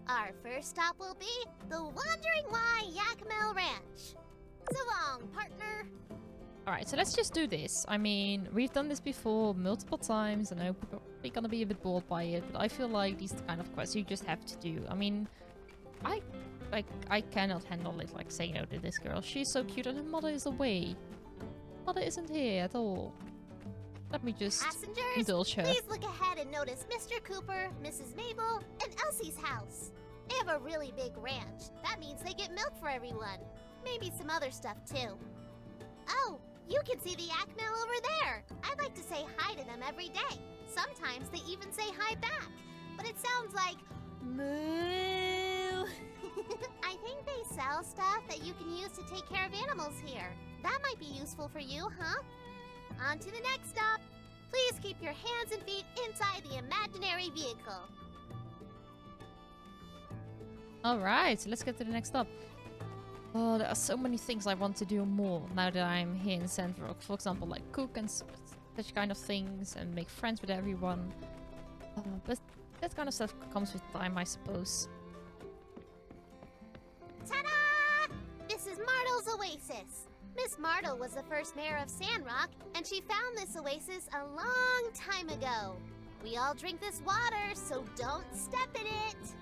Our first stop will be the Wandering Y Yakmel Ranch. So long, partner. Alright, so let's just do this. I mean, we've done this before multiple times, and I'm probably gonna be a bit bored by it, but I feel like these kind of quests you just have to do. I mean, I cannot handle it, like, saying no to this girl. She's so cute and her mother is away. Mother isn't here at all. Let me just indulge her. Please look ahead and notice Mr. Cooper, Mrs. Mabel, and Elsie's house. They have a really big ranch. That means they get milk for everyone. Maybe some other stuff, too. Oh, you can see the Yakmel over there. I like to say hi to them every day. Sometimes they even say hi back. But it sounds like moo. I think they sell stuff that you can use to take care of animals here. That might be useful for you, huh? On to the next stop. Please keep your hands and feet inside the imaginary vehicle. Alright, so let's get to the next stop. Oh, there are so many things I want to do more now that I'm here in Sandrock. For example, like cook and such kind of things and make friends with everyone. But that kind of stuff comes with time, I suppose. Ta-da! This is Martel's Oasis. Miss Martel was the first mayor of Sandrock, and she found this oasis a long time ago. We all drink this water, so don't step in it.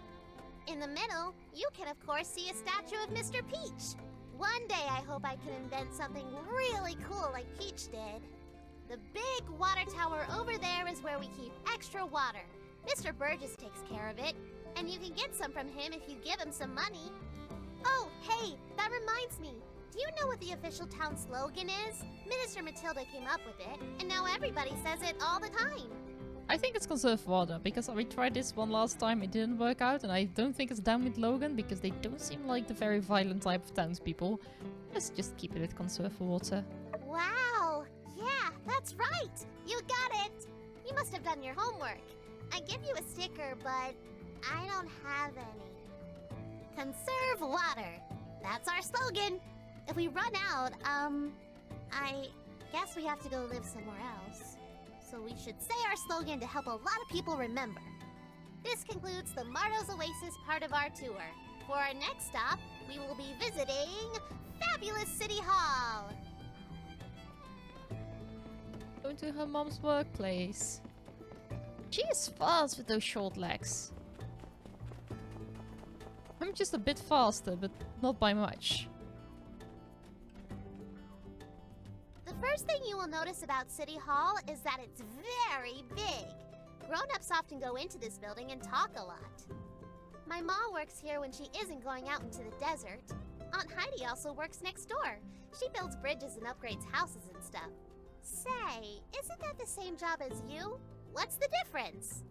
In the middle, you can of course see a statue of Mr. Peach. One day I hope I can invent something really cool like Peach did. The big water tower over there is where we keep extra water. Mr. Burgess takes care of it, and you can get some from him if you give him some money. Oh, hey, that reminds me. Do you know what the official town slogan is? Minister Matilda came up with it, and now everybody says it all the time. I think it's conserve water, because we tried this one last time, it didn't work out, and I don't think it's down with Logan, because they don't seem like the very violent type of townspeople. Let's just keep it with conserve water. Wow! Yeah, that's right! You got it! You must have done your homework. I give you a sticker, but I don't have any. Conserve water. That's our slogan. If we run out, I guess we have to go live somewhere else. So we should say our slogan to help a lot of people remember. This concludes the Martel's Oasis part of our tour. For our next stop, we will be visiting Fabulous City Hall. Going to her mom's workplace. She is fast with those short legs. I'm just a bit faster, but not by much. The first thing you will notice about City Hall is that it's very big. Grown-ups often go into this building and talk a lot. My mom works here when she isn't going out into the desert. Aunt Heidi also works next door. She builds bridges and upgrades houses and stuff. Say, isn't that the same job as you? What's the difference?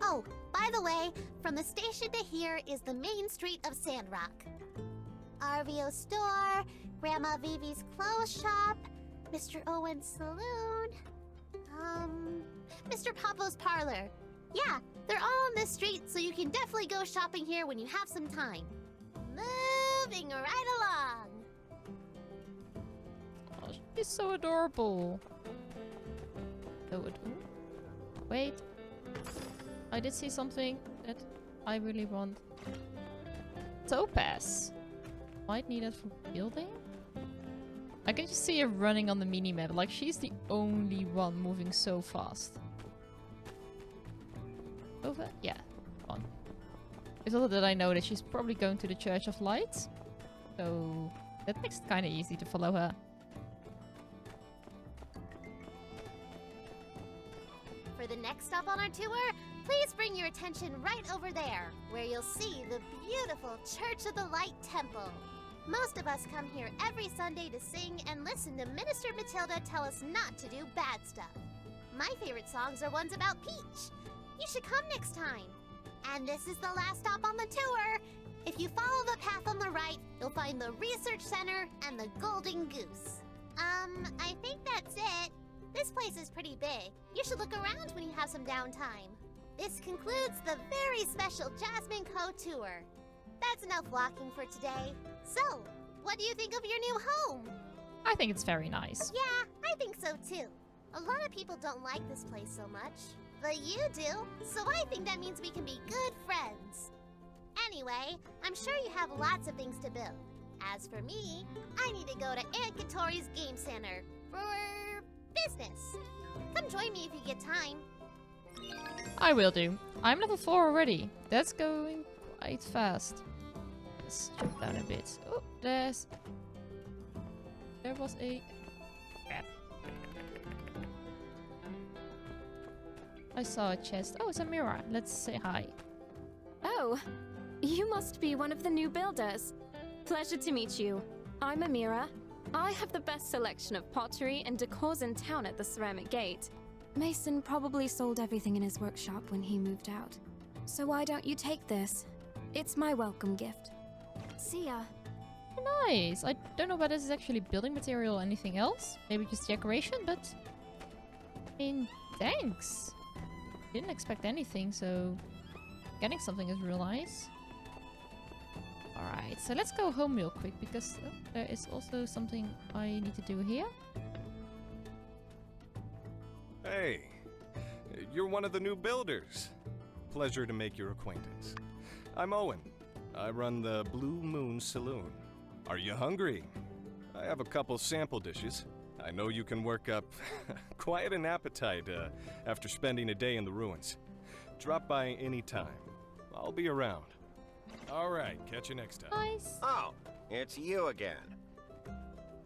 Oh, by the way, from the station to here is the main street of Sandrock. RVO store, Grandma Vivi's clothes shop, Mr. Owen's saloon, Mr. Pablo's parlor. Yeah, they're all on this street, so you can definitely go shopping here when you have some time. Moving right along. Oh, she's so adorable. Oh, wait. I did see something that I really want. Topaz. Might need it for building? I can just see her running on the minimap. Like, she's the only one moving so fast. Over? Yeah. On. It's also that I know that she's probably going to the Church of Light. So that makes it kind of easy to follow her. For the next stop on our tour, please bring your attention right over there, where you'll see the beautiful Church of the Light Temple. Most of us come here every Sunday to sing and listen to Minister Matilda tell us not to do bad stuff. My favorite songs are ones about Peach. You should come next time. And this is the last stop on the tour. If you follow the path on the right, you'll find the Research Center and the Golden Goose. I think that's it. This place is pretty big. You should look around when you have some downtime. This concludes the very special Jasmine Co. tour. That's enough walking for today. So, what do you think of your new home? I think it's very nice. Yeah, I think so too. A lot of people don't like this place so much, but you do, so I think that means we can be good friends. Anyway, I'm sure you have lots of things to build. As for me, I need to go to Aunt Katori's Game Center for business. Come join me if you get time. I will do. I'm level 4 already. That's going quite fast. Let's jump down a bit. Oh, there was a... Crap. I saw a chest. Oh, it's a mirror. Let's say hi. Oh, you must be one of the new builders. Pleasure to meet you. I'm Amira. I have the best selection of pottery and decors in town at the Ceramic Gate. Mason probably sold everything in his workshop when he moved out. So why don't you take this? It's my welcome gift. See ya. Nice. I don't know whether this is actually building material or anything else. Maybe just decoration, but... I mean, thanks. Didn't expect anything, so... Getting something is real nice. Alright, so let's go home real quick, because there is also something I need to do here. Hey, you're one of the new builders. Pleasure to make your acquaintance. I'm Owen. I run the Blue Moon Saloon. Are you hungry? I have a couple sample dishes. I know you can work up quite an appetite after spending a day in the ruins. Drop by any time. I'll be around. All right, catch you next time. Nice. Oh, it's you again.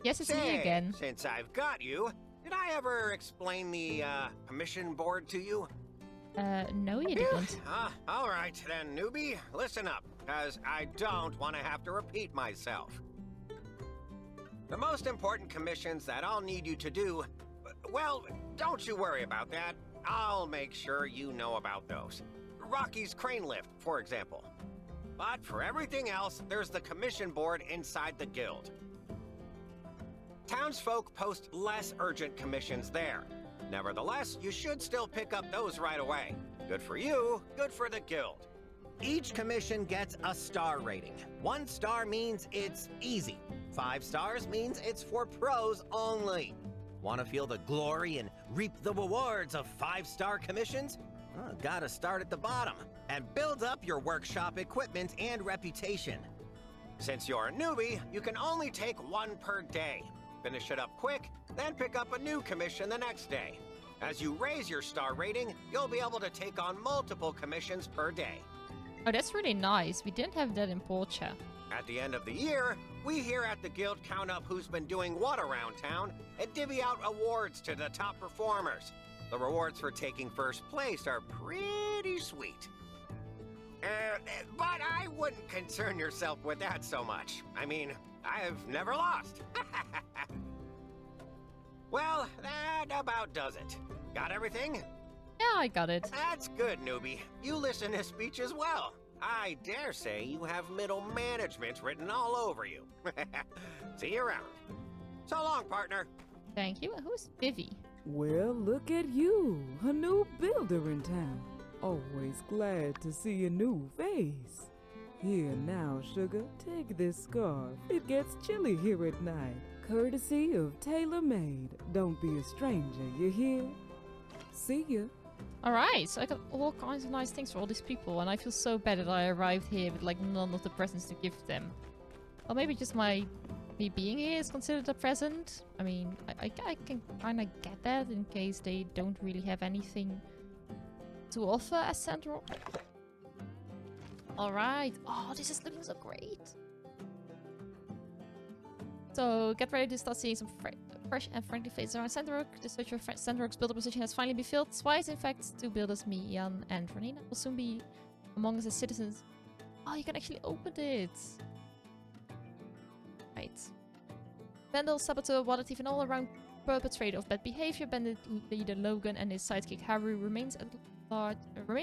Yes, it's me again. Since I've got you, did I ever explain the commission board to you? No, you didn't. All right, then, newbie, listen up, because I don't want to have to repeat myself. The most important commissions that I'll need you to do, well, don't you worry about that. I'll make sure you know about those. Rocky's crane lift, for example. But for everything else, there's the commission board inside the guild. Townsfolk post less urgent commissions there. Nevertheless, you should still pick up those right away. Good for you, good for the guild. Each commission gets a star rating. 1 star means it's easy. 5 stars means it's for pros only. Want to feel the glory and reap the rewards of 5-star commissions? Well, gotta start at the bottom and build up your workshop equipment and reputation. Since you're a newbie, you can only take 1 per day. Finish it up quick, then pick up a new commission the next day. As you raise your star rating, you'll be able to take on multiple commissions per day. Oh, that's really nice. We didn't have that in Portia. At the end of the year, we here at the Guild count up who's been doing what around town and divvy out awards to the top performers. The rewards for taking first place are pretty sweet. But I wouldn't concern yourself with that so much. I mean, I've never lost. Well, that about does it. Got everything? Yeah, I got it. That's good, newbie. You listen to speech as well. I dare say you have middle management written all over you. See you around. So long, partner. Thank you. Who's Vivi? Well, look at you, a new builder in town. Always glad to see a new face. Here now, sugar, take this scarf. It gets chilly here at night. Courtesy of Tailor Made. Don't be a stranger, you hear? See ya. Alright, so I got all kinds of nice things for all these people, and I feel so bad that I arrived here with like none of the presents to give them. Or maybe just me being here is considered a present. I mean, I can kind of get that in case they don't really have anything to offer as Sandrock. Alright. Oh, this is looking so great. So get ready to start seeing some fresh and friendly faces around Sandrock. The search for Sandrock's builder position has finally been filled. Twice, in fact, 2 builders, me, Jan, and Renina, will soon be among us as citizens. Oh, you can actually open it. Right. Vandal, saboteur, water thief, and all-around perpetrator of bad behavior. Bandit leader Logan and his sidekick Haru remain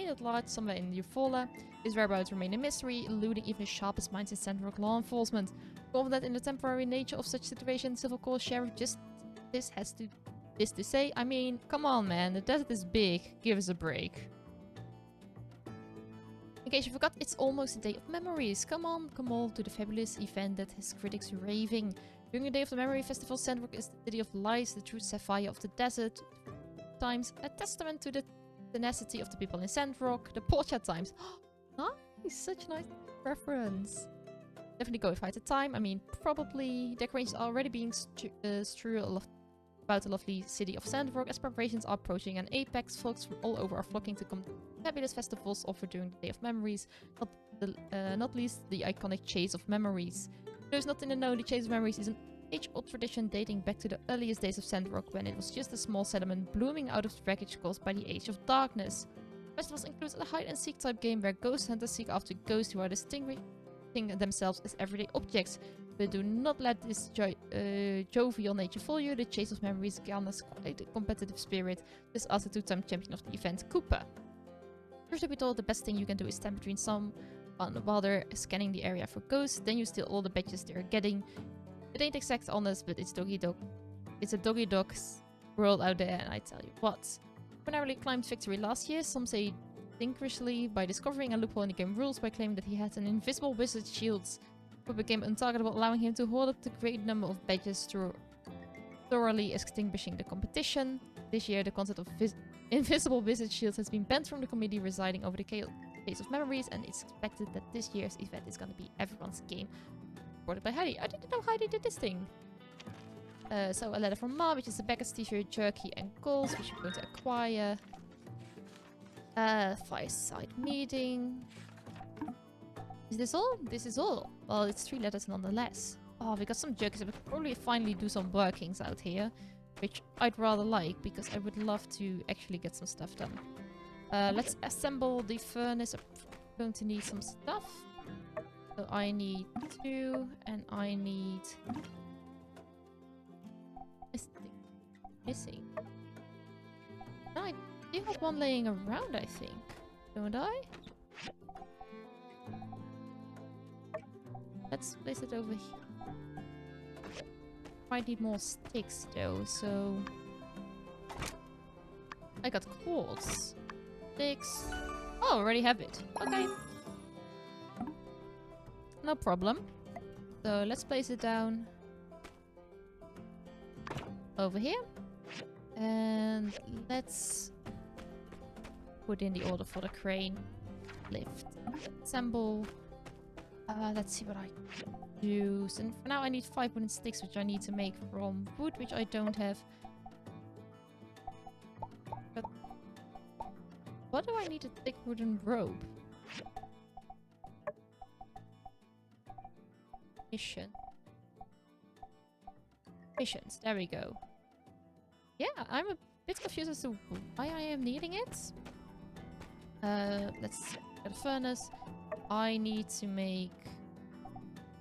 at large somewhere in Eufaula. His whereabouts remain a mystery, eluding even the sharpest minds in Sandrock law enforcement. Confident in the temporary nature of such situations, Civil Corps Sheriff just this to say. I mean, come on, man. The desert is big. Give us a break. In case you forgot, it's almost a day of memories. Come on, come all to the fabulous event that has critics raving. During the Day of the Memory Festival, Sandrock is the city of lies, the true sapphire of the desert. Times, a testament to the tenacity of the people in Sandrock. The Portia times. Nice, such a nice reference. Definitely go if I had the time. I mean, probably decorations are already being strewn about the lovely city of Sandrock. As preparations are approaching an apex, folks from all over are flocking to come to fabulous festivals offered during the Day of Memories. Not least the iconic Chase of Memories. For those not in the know, the Chase of Memories is an age-old tradition dating back to the earliest days of Sandrock, when it was just a small settlement blooming out of the wreckage caused by the Age of Darkness. Festivals include a hide-and-seek type game where ghost hunters seek after ghosts who are distinguishing themselves as everyday objects. But do not let this jovial nature fool you. The Chase of Memories garners quite a competitive spirit. Just ask the 2-time champion of the event, Cooper. First, we told the best thing you can do is stand between some while they're scanning the area for ghosts. Then you steal all the badges they're getting. It ain't exact honest, but it's a doggy dog world out there, and I tell you what. Primarily climbed victory last year, some say distinguishedly by discovering a loophole in the game rules by claiming that he had an invisible wizard shields, who became untargetable, allowing him to hold up the great number of badges through thoroughly extinguishing the competition. This year, the concept of invisible wizard shields has been banned from the committee residing over the Case of Memories, and it's expected that this year's event is going to be everyone's game. Reported by Heidi. I didn't know Heidi did this thing. So a letter from Ma, which is a Becca's t-shirt, jerky, and goals, which we're going to acquire. Fireside meeting. Is this all? This is all. Well, it's 3 letters nonetheless. Oh, we got some jerkies. I would probably finally do some workings out here, which I'd rather like, because I would love to actually get some stuff done. Let's assemble the furnace. I'm going to need some stuff. So I need 2, and I need... Missing. No, I do have 1 laying around, I think. Don't I? Let's place it over here. Might need more sticks though, so... I got quartz. Sticks. Oh, already have it. Okay. No problem. So let's place it down over here. And let's put in the order for the crane. Lift. Assemble. Let's see what I can do. So for now I need 5 wooden sticks, which I need to make from wood, which I don't have. But what do I need a thick wooden rope? Missions. There we go. Yeah, I'm a bit confused as to why I am needing it. Let's get a furnace. I need to make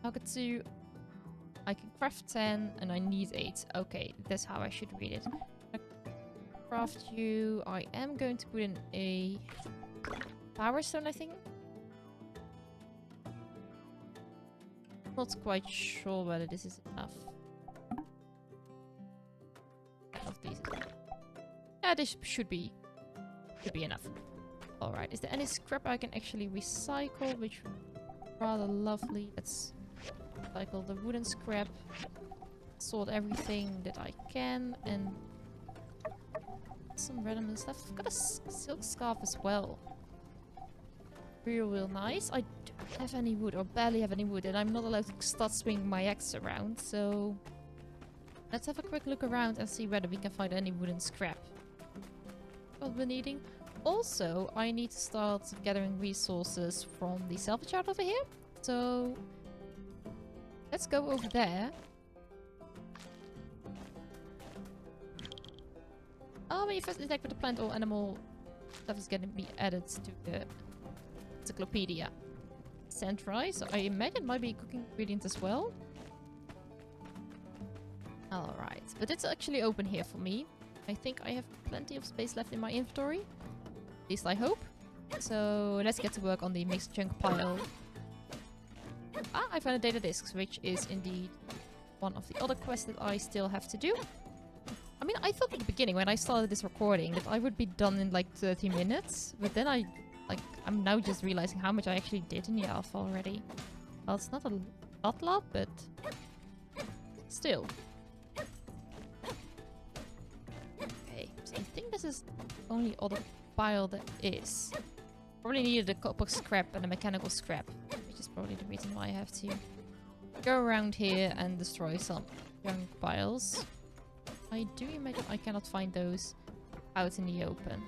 Nugget I can craft 10 and I need 8. Okay, that's how I should read it. Craft you. I am going to put in a power stone, I think. Not quite sure whether this is enough. Of these. Yeah, this should be enough. Alright, is there any scrap I can actually recycle? Which rather lovely. Let's recycle the wooden scrap. Sort everything that I can and some random stuff. I've got a silk scarf as well. Real nice. I don't have any wood or barely have any wood and I'm not allowed to start swinging my axe around, so let's have a quick look around and see whether we can find any wooden scrap. What we're needing. Also, I need to start gathering resources from the salvage yard over here. So let's go over there. When you first interact with the plant or animal, stuff is going to be added to the encyclopedia. Sand rice, so I imagine it might be cooking ingredients as well. Alright, but it's actually open here for me. I think I have plenty of space left in my inventory. At least I hope. So let's get to work on the mixed junk pile. Ah, I found a data disk, which is indeed one of the other quests that I still have to do. I mean, I thought at the beginning when I started this recording that I would be done in like 30 minutes. But then I'm now just realizing how much I actually did in the alpha already. Well, it's not a lot, but still. Okay, so I think this is the only other pile that is. Probably needed a copper scrap and a mechanical scrap, which is probably the reason why I have to go around here and destroy some junk piles. I do imagine I cannot find those out in the open.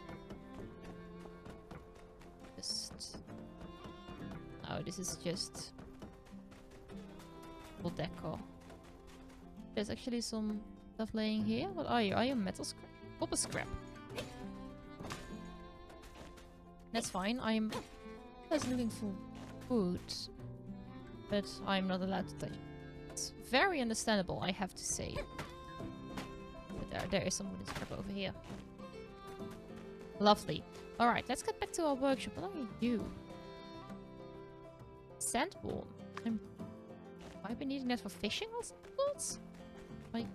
Oh, this is just full decor. There's actually some stuff laying here. What are you? Are you metal scrap? Copper scrap. That's fine. I'm just looking for food, but I'm not allowed to touch it. It's very understandable, I have to say. But there is some wooden scrap over here. Lovely. Alright, let's get back to our workshop. What are you? Sandworm. Might be needing that for fishing or something? Like,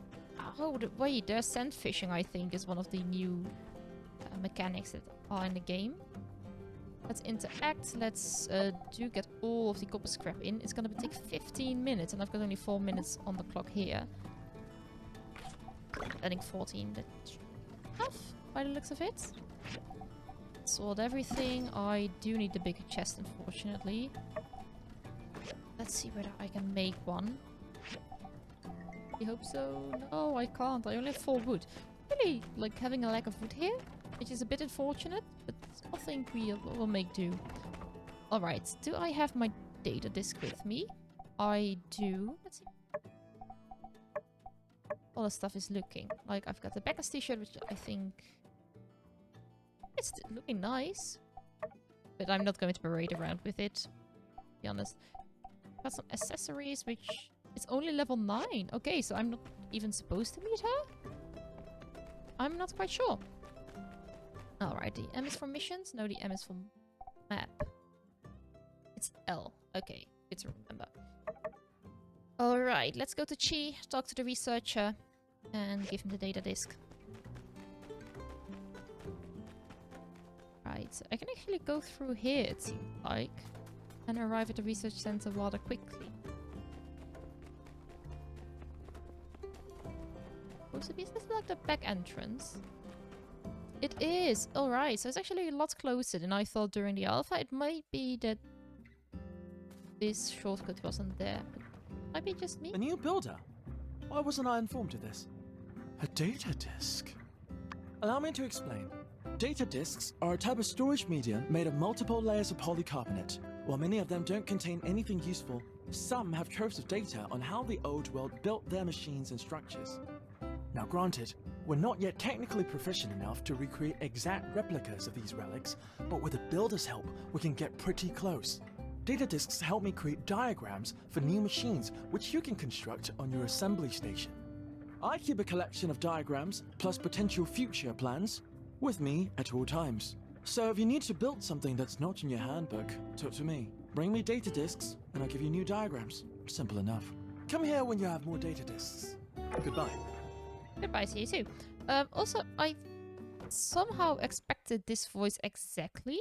oh, wait, there's sand fishing, I think, is one of the new mechanics that are in the game. Let's interact. Let's do get all of the copper scrap in. It's gonna take 15 minutes, and I've got only 4 minutes on the clock here. Adding 14, that's enough by the looks of it. Sort everything. I do need the bigger chest, unfortunately. Let's see whether I can make one. I hope so. No, I can't. I only have 4 wood. Really, like, having a lack of wood here, which is a bit unfortunate, but I think we'll make do. Alright, do I have my data disk with me? I do. Let's see. All the stuff is looking. Like, I've got the Becca's t-shirt, which I think it's looking nice. But I'm not going to parade around with it, to be honest. Got some accessories, which is only level 9. Okay, so I'm not even supposed to meet her? I'm not quite sure. Alright, the M is for missions. No, the M is for map. It's L. Okay, good to remember. Alright, let's go to Chi, talk to the researcher, and give him the data disk. Right, so I can actually go through here, it seems like. and arrive at the research center rather quickly. Supposed to be, is this like the back entrance? It is! Alright, so it's actually a lot closer than I thought during the alpha. It might be that this shortcut wasn't there. But might be just me. A new builder? Why wasn't I informed of this? A data disk? Allow me to explain. Data disks are a type of storage medium made of multiple layers of polycarbonate. While many of them don't contain anything useful, some have troves of data on how the old world built their machines and structures. Now granted, we're not yet technically proficient enough to recreate exact replicas of these relics, but with the builder's help, we can get pretty close. Data disks help me create diagrams for new machines which you can construct on your assembly station. I keep a collection of diagrams, plus potential future plans, with me at all times. So if you need to build something that's not in your handbook, talk to me. Bring me data disks, and I'll give you new diagrams. Simple enough. Come here when you have more data disks. Goodbye. Goodbye to you too. Also, I somehow expected this voice exactly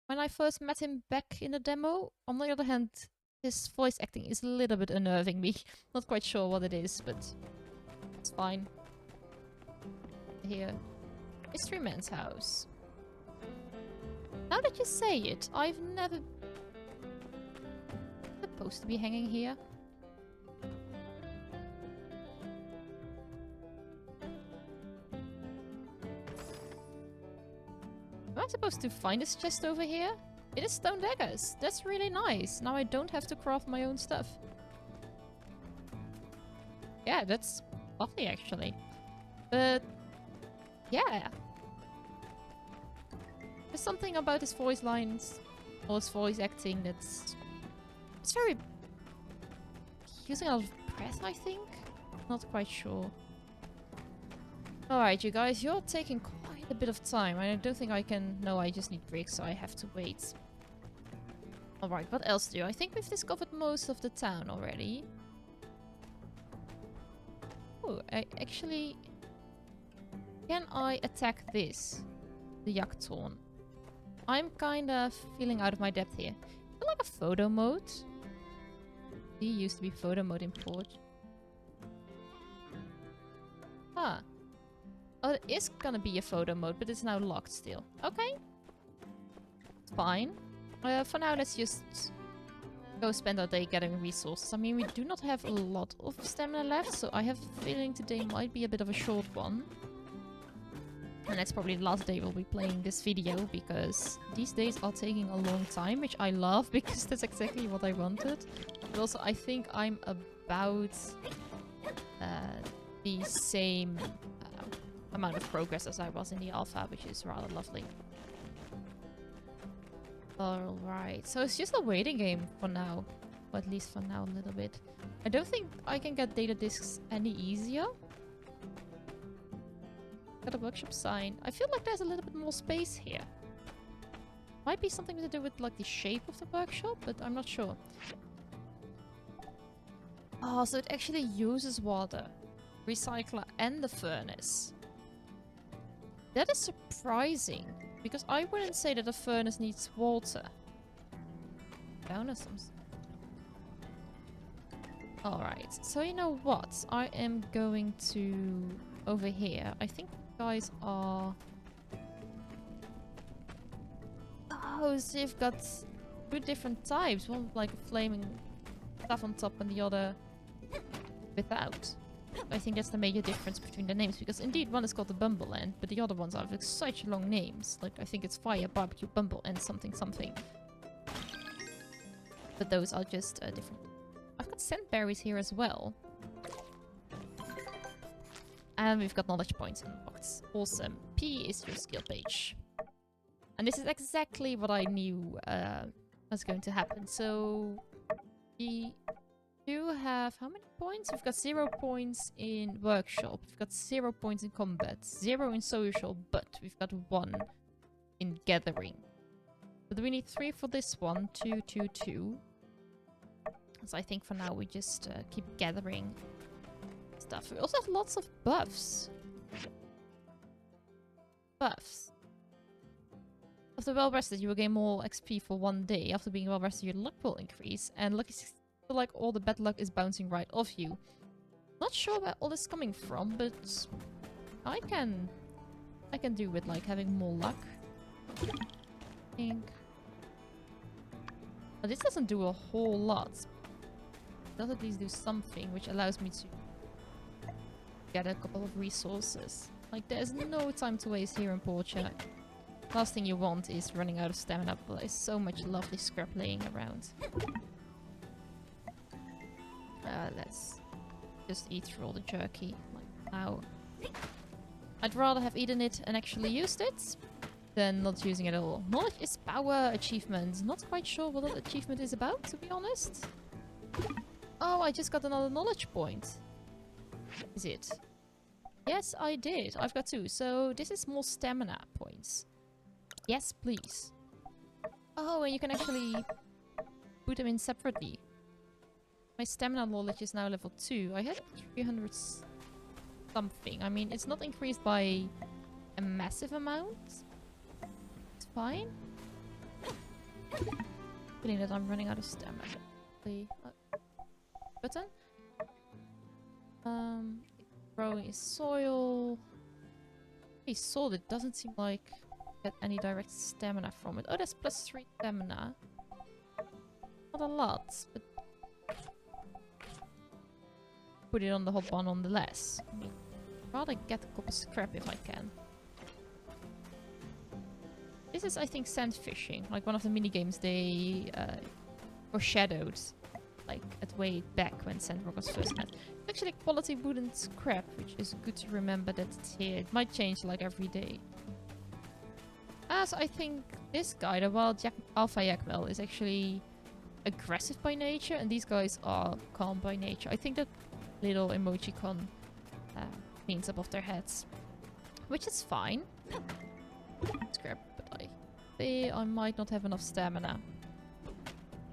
when I first met him back in the demo. On the other hand, his voice acting is a little bit unnerving me. Not quite sure what it is, but it's fine. Here. Mystery Man's house. Now that you say it, I've never... supposed to be hanging here. Am I supposed to find this chest over here? It is stone daggers. That's really nice. Now I don't have to craft my own stuff. Yeah, that's lovely actually. But yeah. There's something about his voice lines or his voice acting that's... it's very... using a lot of breath, I think? Not quite sure. Alright, you guys, you're taking quite a bit of time. I don't think I can... no, I just need bricks, so I have to wait. Alright, what else do? I think we've discovered most of the town already. Oh, I actually... can I attack this? The Yaktorn. I'm kind of feeling out of my depth here. I feel like a photo mode. He used to be photo mode in Port. Huh. Oh, it is gonna be a photo mode, but it's now locked still. Okay. It's fine. For now, let's just go spend our day gathering resources. I mean, we do not have a lot of stamina left, so I have a feeling today might be a bit of a short one. And that's probably the last day we'll be playing this video, because these days are taking a long time, which I love, because that's exactly what I wanted. But also, I think I'm about the same amount of progress as I was in the alpha, which is rather lovely. Alright, so it's just a waiting game for now. Or at least for now a little bit. I don't think I can get data disks any easier. Got a workshop sign. I feel like there's a little bit more space here. Might be something to do with like the shape of the workshop, but I'm not sure. Oh, so it actually uses water, recycler, and the furnace. That is surprising, because I wouldn't say that a furnace needs water. Down or something. Alright, so you know what? I am going to... over here. I think guys are... oh, so you've got two different types. One like a flaming stuff on top and the other without. I think that's the major difference between the names, because indeed one is called the Bumble End, but the other ones are with such long names. Like I think it's Fire, Barbecue, Bumble, and something something. But those are just different. I've got sandberries here as well. And we've got knowledge points unlocked. Awesome. P is your skill page. And this is exactly what I knew was going to happen. So we do have how many points? We've got 0 points in workshop. We've got 0 points in combat. 0 in social, but we've got 1 in gathering. But we need 3 for this one. 2, 2, 2. So I think for now we just keep gathering stuff. We also have lots of buffs. Buffs. After well rested, you will gain more XP for 1 day. After being well rested, your luck will increase, and luck is feel like all the bad luck is bouncing right off you. Not sure where all this is coming from, but I can do with like having more luck. I think. But this doesn't do a whole lot. It does at least do something, which allows me to get a couple of resources. Like, there's no time to waste here in Portia. Last thing you want is running out of stamina, but there's so much lovely scrap laying around. Let's just eat through all the jerky. Like, now. I'd rather have eaten it and actually used it than not using it at all. Knowledge is power achievement. Not quite sure what that achievement is about, to be honest. Oh, I just got another knowledge point. Is it? Yes, I did. I've got 2. So this is more stamina points. Yes, please. Oh, and you can actually put them in separately. My stamina knowledge is now level 2. I had 300 something. I mean, it's not increased by a massive amount. It's fine. Feeling that I'm running out of stamina. Button. Growing is soil. Hey, soil. It doesn't seem like get any direct stamina from it. Oh, that's plus 3 stamina. Not a lot, but put it on the hotbar nonetheless. I mean, I'd rather get a couple scrap if I can. This is, I think, sand fishing. Like one of the minigames they foreshadowed, like at way back when Sandrock was first met. It's actually quality wooden scrap, which is good to remember that it's here. It might change like every day. As I think this guy, the wild alpha Yakmel, is actually aggressive by nature, and these guys are calm by nature. I think that little emojicon means above their heads, which is fine. Scrap, but I might not have enough stamina.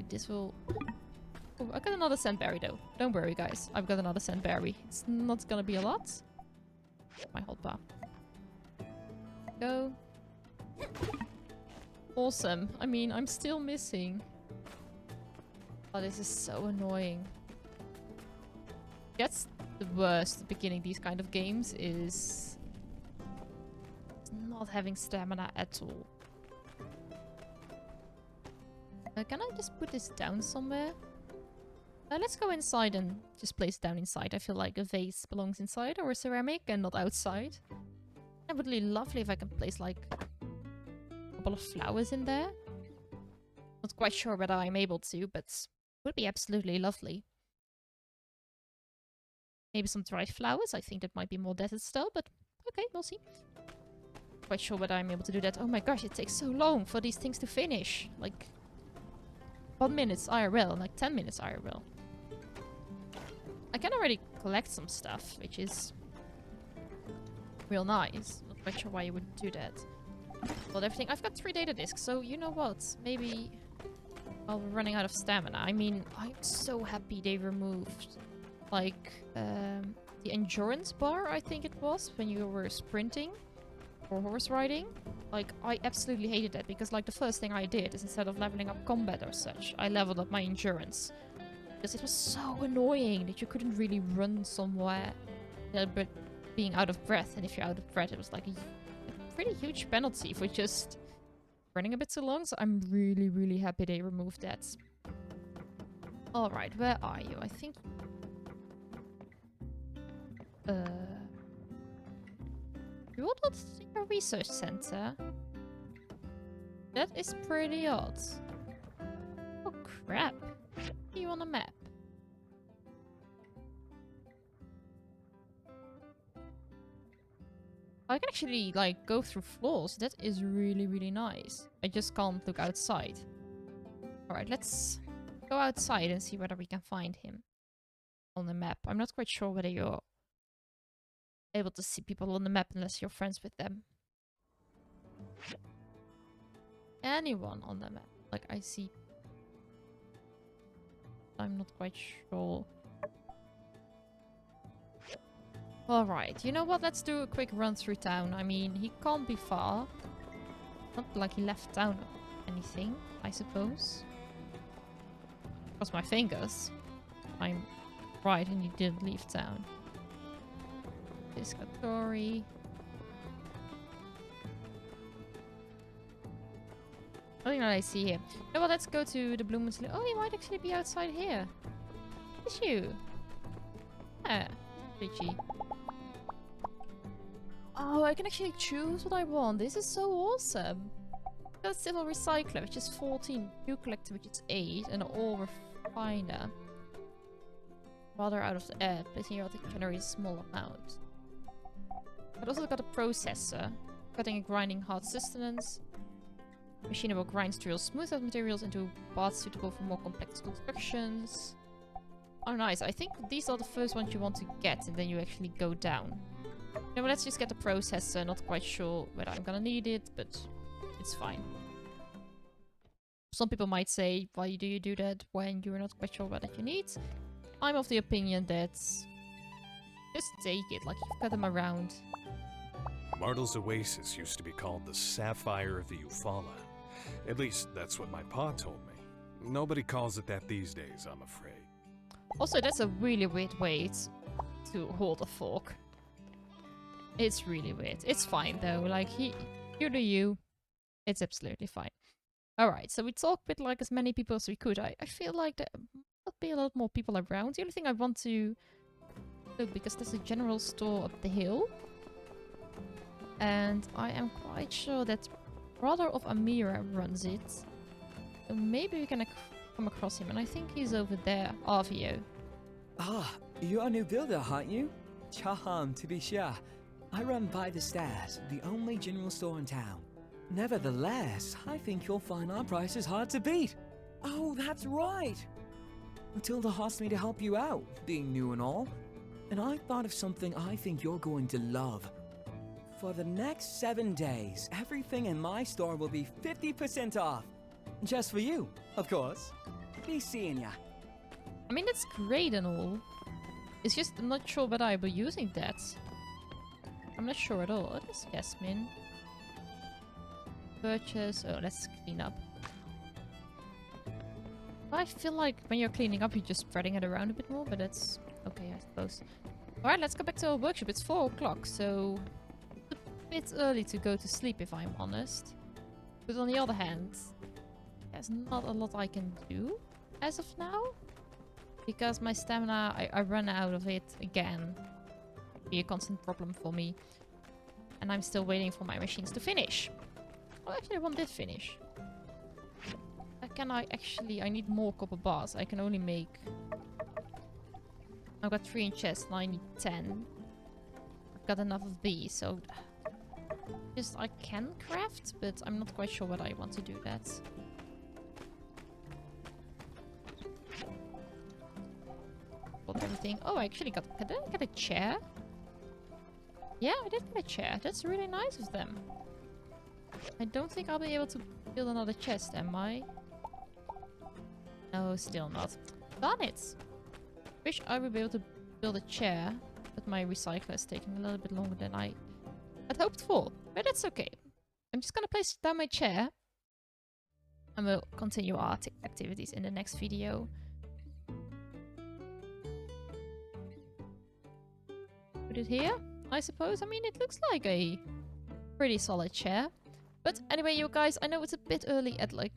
This will. Oh, I got another sandberry though. Don't worry, guys. I've got another sandberry. It's not gonna be a lot. My hotbar. Go. Awesome. I mean, I'm still missing. Oh, this is so annoying. That's the worst beginning these kind of games is not having stamina at all. Can I just put this down somewhere? Let's go inside and just place it down inside. I feel like a vase belongs inside or a ceramic and not outside. It would be lovely if I can place like a couple of flowers in there. Not quite sure whether I'm able to, but it would be absolutely lovely. Maybe some dried flowers. I think that might be more desert style, but okay, we'll see. Quite sure whether I'm able to do that. Oh my gosh, it takes so long for these things to finish. Like 1 minute IRL, like 10 minutes IRL. I can already collect some stuff, which is real nice. Not quite sure why you wouldn't do that. But everything. I've got 3 data discs, so you know what? Maybe while we're running out of stamina. I mean, I'm so happy they removed like the endurance bar, I think it was, when you were sprinting or horse riding. Like, I absolutely hated that because like the first thing I did is instead of leveling up combat or such, I leveled up my endurance. Because it was so annoying that you couldn't really run somewhere but being out of breath. And if you're out of breath, it was like a pretty huge penalty for just running a bit too long. So I'm really, really happy they removed that. Alright, where are you? I think... You are not in a research center. That is pretty odd. Oh crap. Are you on a map? I can actually like go through floors. That is really, really nice. I just can't look outside. Alright, let's go outside and see whether we can find him on the map. I'm not quite sure whether you're able to see people on the map unless you're friends with them. Anyone on the map. Like, I see... I'm not quite sure. Alright, you know what? Let's do a quick run through town. I mean, he can't be far. Not like he left town or anything, I suppose. Cross my fingers. I'm right and he didn't leave town. Piscatory. Nothing that I see here. No, well, let's go to the Bloom Saloon. Oh, he might actually be outside here. Is you? Yeah, Richie. Oh, I can actually choose what I want. This is so awesome. Got a civil recycler, which is 14. New collector, which is 8. And an ore refiner. Rather out of the air. Placing here to generate a small amount. I've also got a processor. Cutting and grinding hard sustenance. Machine will grind real smooth out materials into parts suitable for more complex constructions. Oh, nice. I think these are the first ones you want to get, and then you actually go down. No, but let's just get the processor. Not quite sure whether I'm gonna need it, but it's fine. Some people might say, why do you do that when you're not quite sure what you need? I'm of the opinion that just take it, like you've got them around. Martel's Oasis used to be called the Sapphire of the Eufaula. At least, that's what my pa told me. Nobody calls it that these days, I'm afraid. Also, that's a really weird way to hold a fork. It's really weird. It's fine, though. Like, you do you. It's absolutely fine. Alright, so we talked with, like, as many people as we could. I feel like there might be a lot more people around. The only thing I want to do, because there's a general store up the hill. And I am quite sure that brother of Amira runs it. So maybe we can come across him. And I think he's over there, Arvio. Ah, you're a new builder, aren't you? Charm, to be sure. I run by the stairs, the only general store in town. Nevertheless, I think you'll find our prices hard to beat. Oh, that's right. Matilda asked me to help you out, being new and all. And I thought of something I think you're going to love. For the next 7 days, everything in my store will be 50% off. Just for you, of course. Be seeing ya. I mean, that's great and all. It's just I'm not sure whether I'll be using that. I'm not sure at all. It is Yasmin. Purchase. Oh, let's clean up. I feel like when you're cleaning up, you're just spreading it around a bit more, but that's okay, I suppose. Alright, let's go back to our workshop. It's 4 o'clock, so it's a bit early to go to sleep, if I'm honest. But on the other hand, there's not a lot I can do as of now. Because my stamina, I run out of it again. Be a constant problem for me. And I'm still waiting for my machines to finish. Oh, actually one did finish. Can I actually... I need more copper bars. I can only make... I've got 3 in chest and I need 10. I've got enough of these, so... Just I can craft, but I'm not quite sure whether I want to do that. Got everything. Oh, I actually got... Did I get a chair? Yeah, I did get a chair. That's really nice of them. I don't think I'll be able to build another chest, am I? No, still not. Darn it! Wish I would be able to build a chair, but my recycler is taking a little bit longer than I had hoped for. But that's okay. I'm just gonna place down my chair. And we'll continue our activities in the next video. Put it here, I suppose. I mean, it looks like a pretty solid chair. But anyway, you guys, I know it's a bit early at like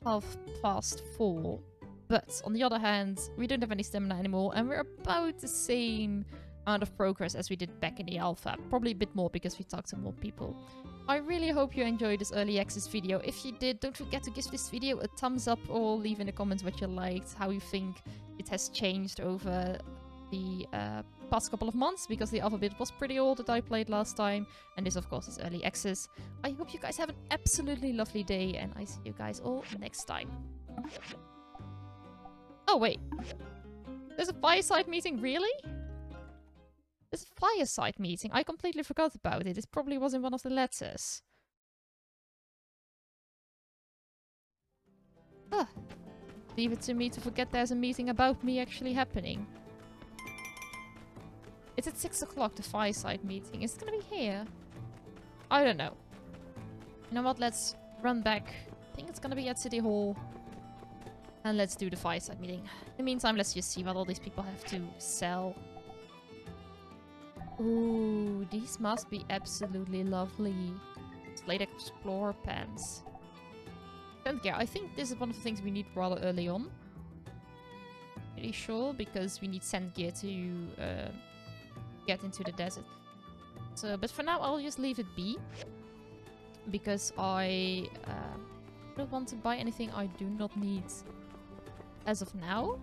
4:30. But on the other hand, we don't have any stamina anymore, and we're about the same amount of progress as we did back in the alpha. Probably a bit more because we talked to more people. I really hope you enjoyed this early access video. If you did, don't forget to give this video a thumbs up or leave in the comments what you liked, how you think it has changed over the past couple of months, because the alpha bit was pretty old that I played last time, and this of course is early access. I hope you guys have an absolutely lovely day, and I see you guys all next time. Oh wait, there's a fireside meeting, really? There's a fireside meeting, I completely forgot about it. It probably was in one of the letters. Ah, leave it to me to forget there's a meeting about me actually happening. It's at 6 o'clock, the fireside meeting. Is it gonna be here? I don't know. You know what, let's run back. I think it's gonna be at City Hall. And let's do the fireside meeting. In the meantime, let's just see what all these people have to sell. Ooh, these must be absolutely lovely. Slate Explorer pants. Don't care. I think this is one of the things we need rather early on. Pretty sure, because we need sand gear to get into the desert. So, but for now, I'll just leave it be. Because I don't want to buy anything I do not need as of now.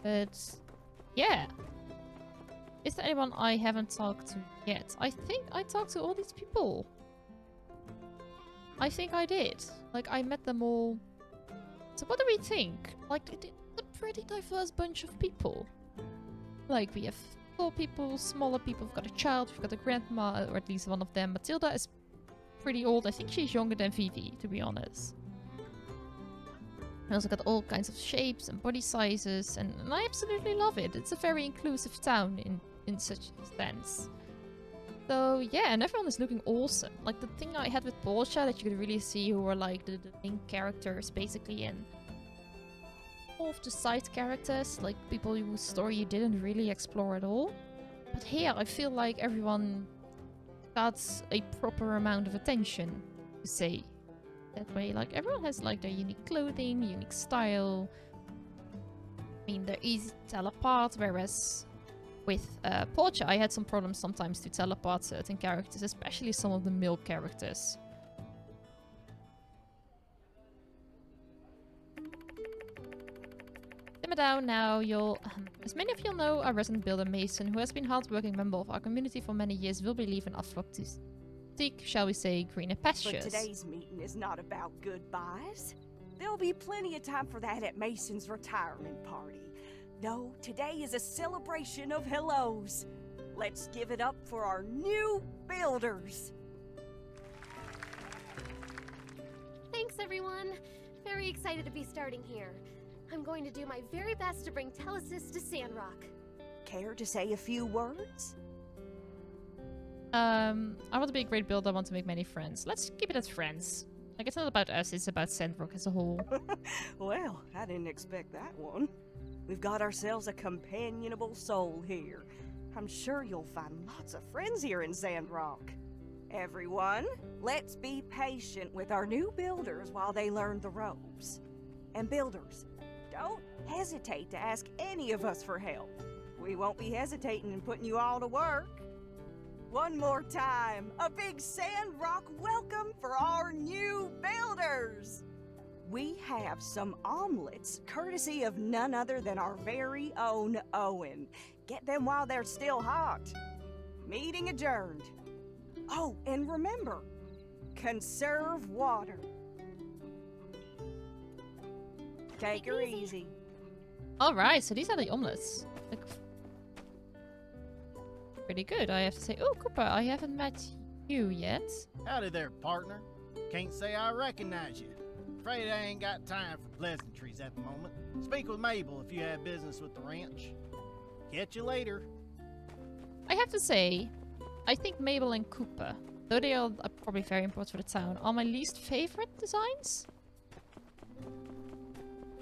But yeah. Is there anyone I haven't talked to yet? I think I talked to all these people. I think I did. Like, I met them all. So what do we think? Like, it's a pretty diverse bunch of people. Like, we have tall people, smaller people, we've got a child, we've got a grandma, or at least one of them. Matilda is pretty old. I think she's younger than Vivi, to be honest. I also got all kinds of shapes and body sizes, and I absolutely love it. It's a very inclusive town in such a sense. So yeah, and everyone is looking awesome. Like the thing I had with Portia that you could really see who were like the main characters basically, and all of the side characters, like people whose story you didn't really explore at all. But here I feel like everyone got a proper amount of attention, to say that way. Like everyone has like their unique clothing, unique style. I mean, they're easy to tell apart, whereas with Portia I had some problems sometimes to tell apart certain characters, especially some of the male characters. Simmer down now, you'll... as many of you know, our resident builder Mason, who has been a hard-working member of our community for many years, will be leaving our flock to seek, shall we say, greener pastures. But today's meeting is not about goodbyes. There'll be plenty of time for that at Mason's retirement party. No, today is a celebration of hellos. Let's give it up for our new builders. Thanks, everyone. Very excited to be starting here. I'm going to do my very best to bring Telesis to Sandrock. Care to say a few words? I want to be a great builder, I want to make many friends. Let's keep it as friends. Like, it's not about us, it's about Sandrock as a whole. Well, I didn't expect that one. We've got ourselves a companionable soul here. I'm sure you'll find lots of friends here in Sandrock. Everyone, let's be patient with our new builders while they learn the ropes. And builders, don't hesitate to ask any of us for help. We won't be hesitating in putting you all to work. One more time, a big Sandrock welcome for our new builders! We have some omelets, courtesy of none other than our very own Owen. Get them while they're still hot. Meeting adjourned. Oh, and remember, conserve water. Take her easy. Alright, so these are the omelets. Like, pretty good, I have to say. Oh, Cooper, I haven't met you yet. Howdy there, partner. Can't say I recognize you. Afraid I ain't got time for pleasantries at the moment. Speak with Mabel if you have business with the ranch. Catch you later. I have to say, I think Mabel and Cooper, though they are probably very important for the town, are my least favorite designs.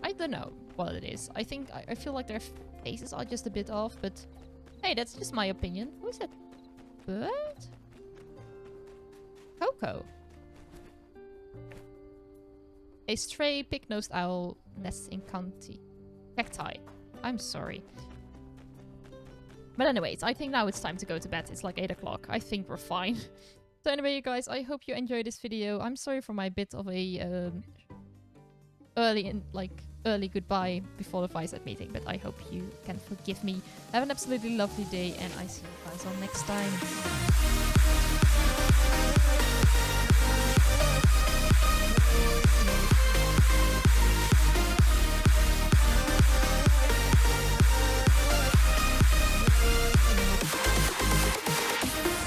I don't know what it is. I think I feel like their faces are just a bit off, but hey, that's just my opinion. Who is that bird? Coco. A stray pig-nosed owl nests in cacti. I'm sorry. But anyways, I think now it's time to go to bed. It's like 8 o'clock. I think we're fine. So anyway, you guys, I hope you enjoyed this video. I'm sorry for my bit of a early goodbye before the fireside meeting, but I hope you can forgive me. Have an absolutely lovely day, and I see you guys all next time.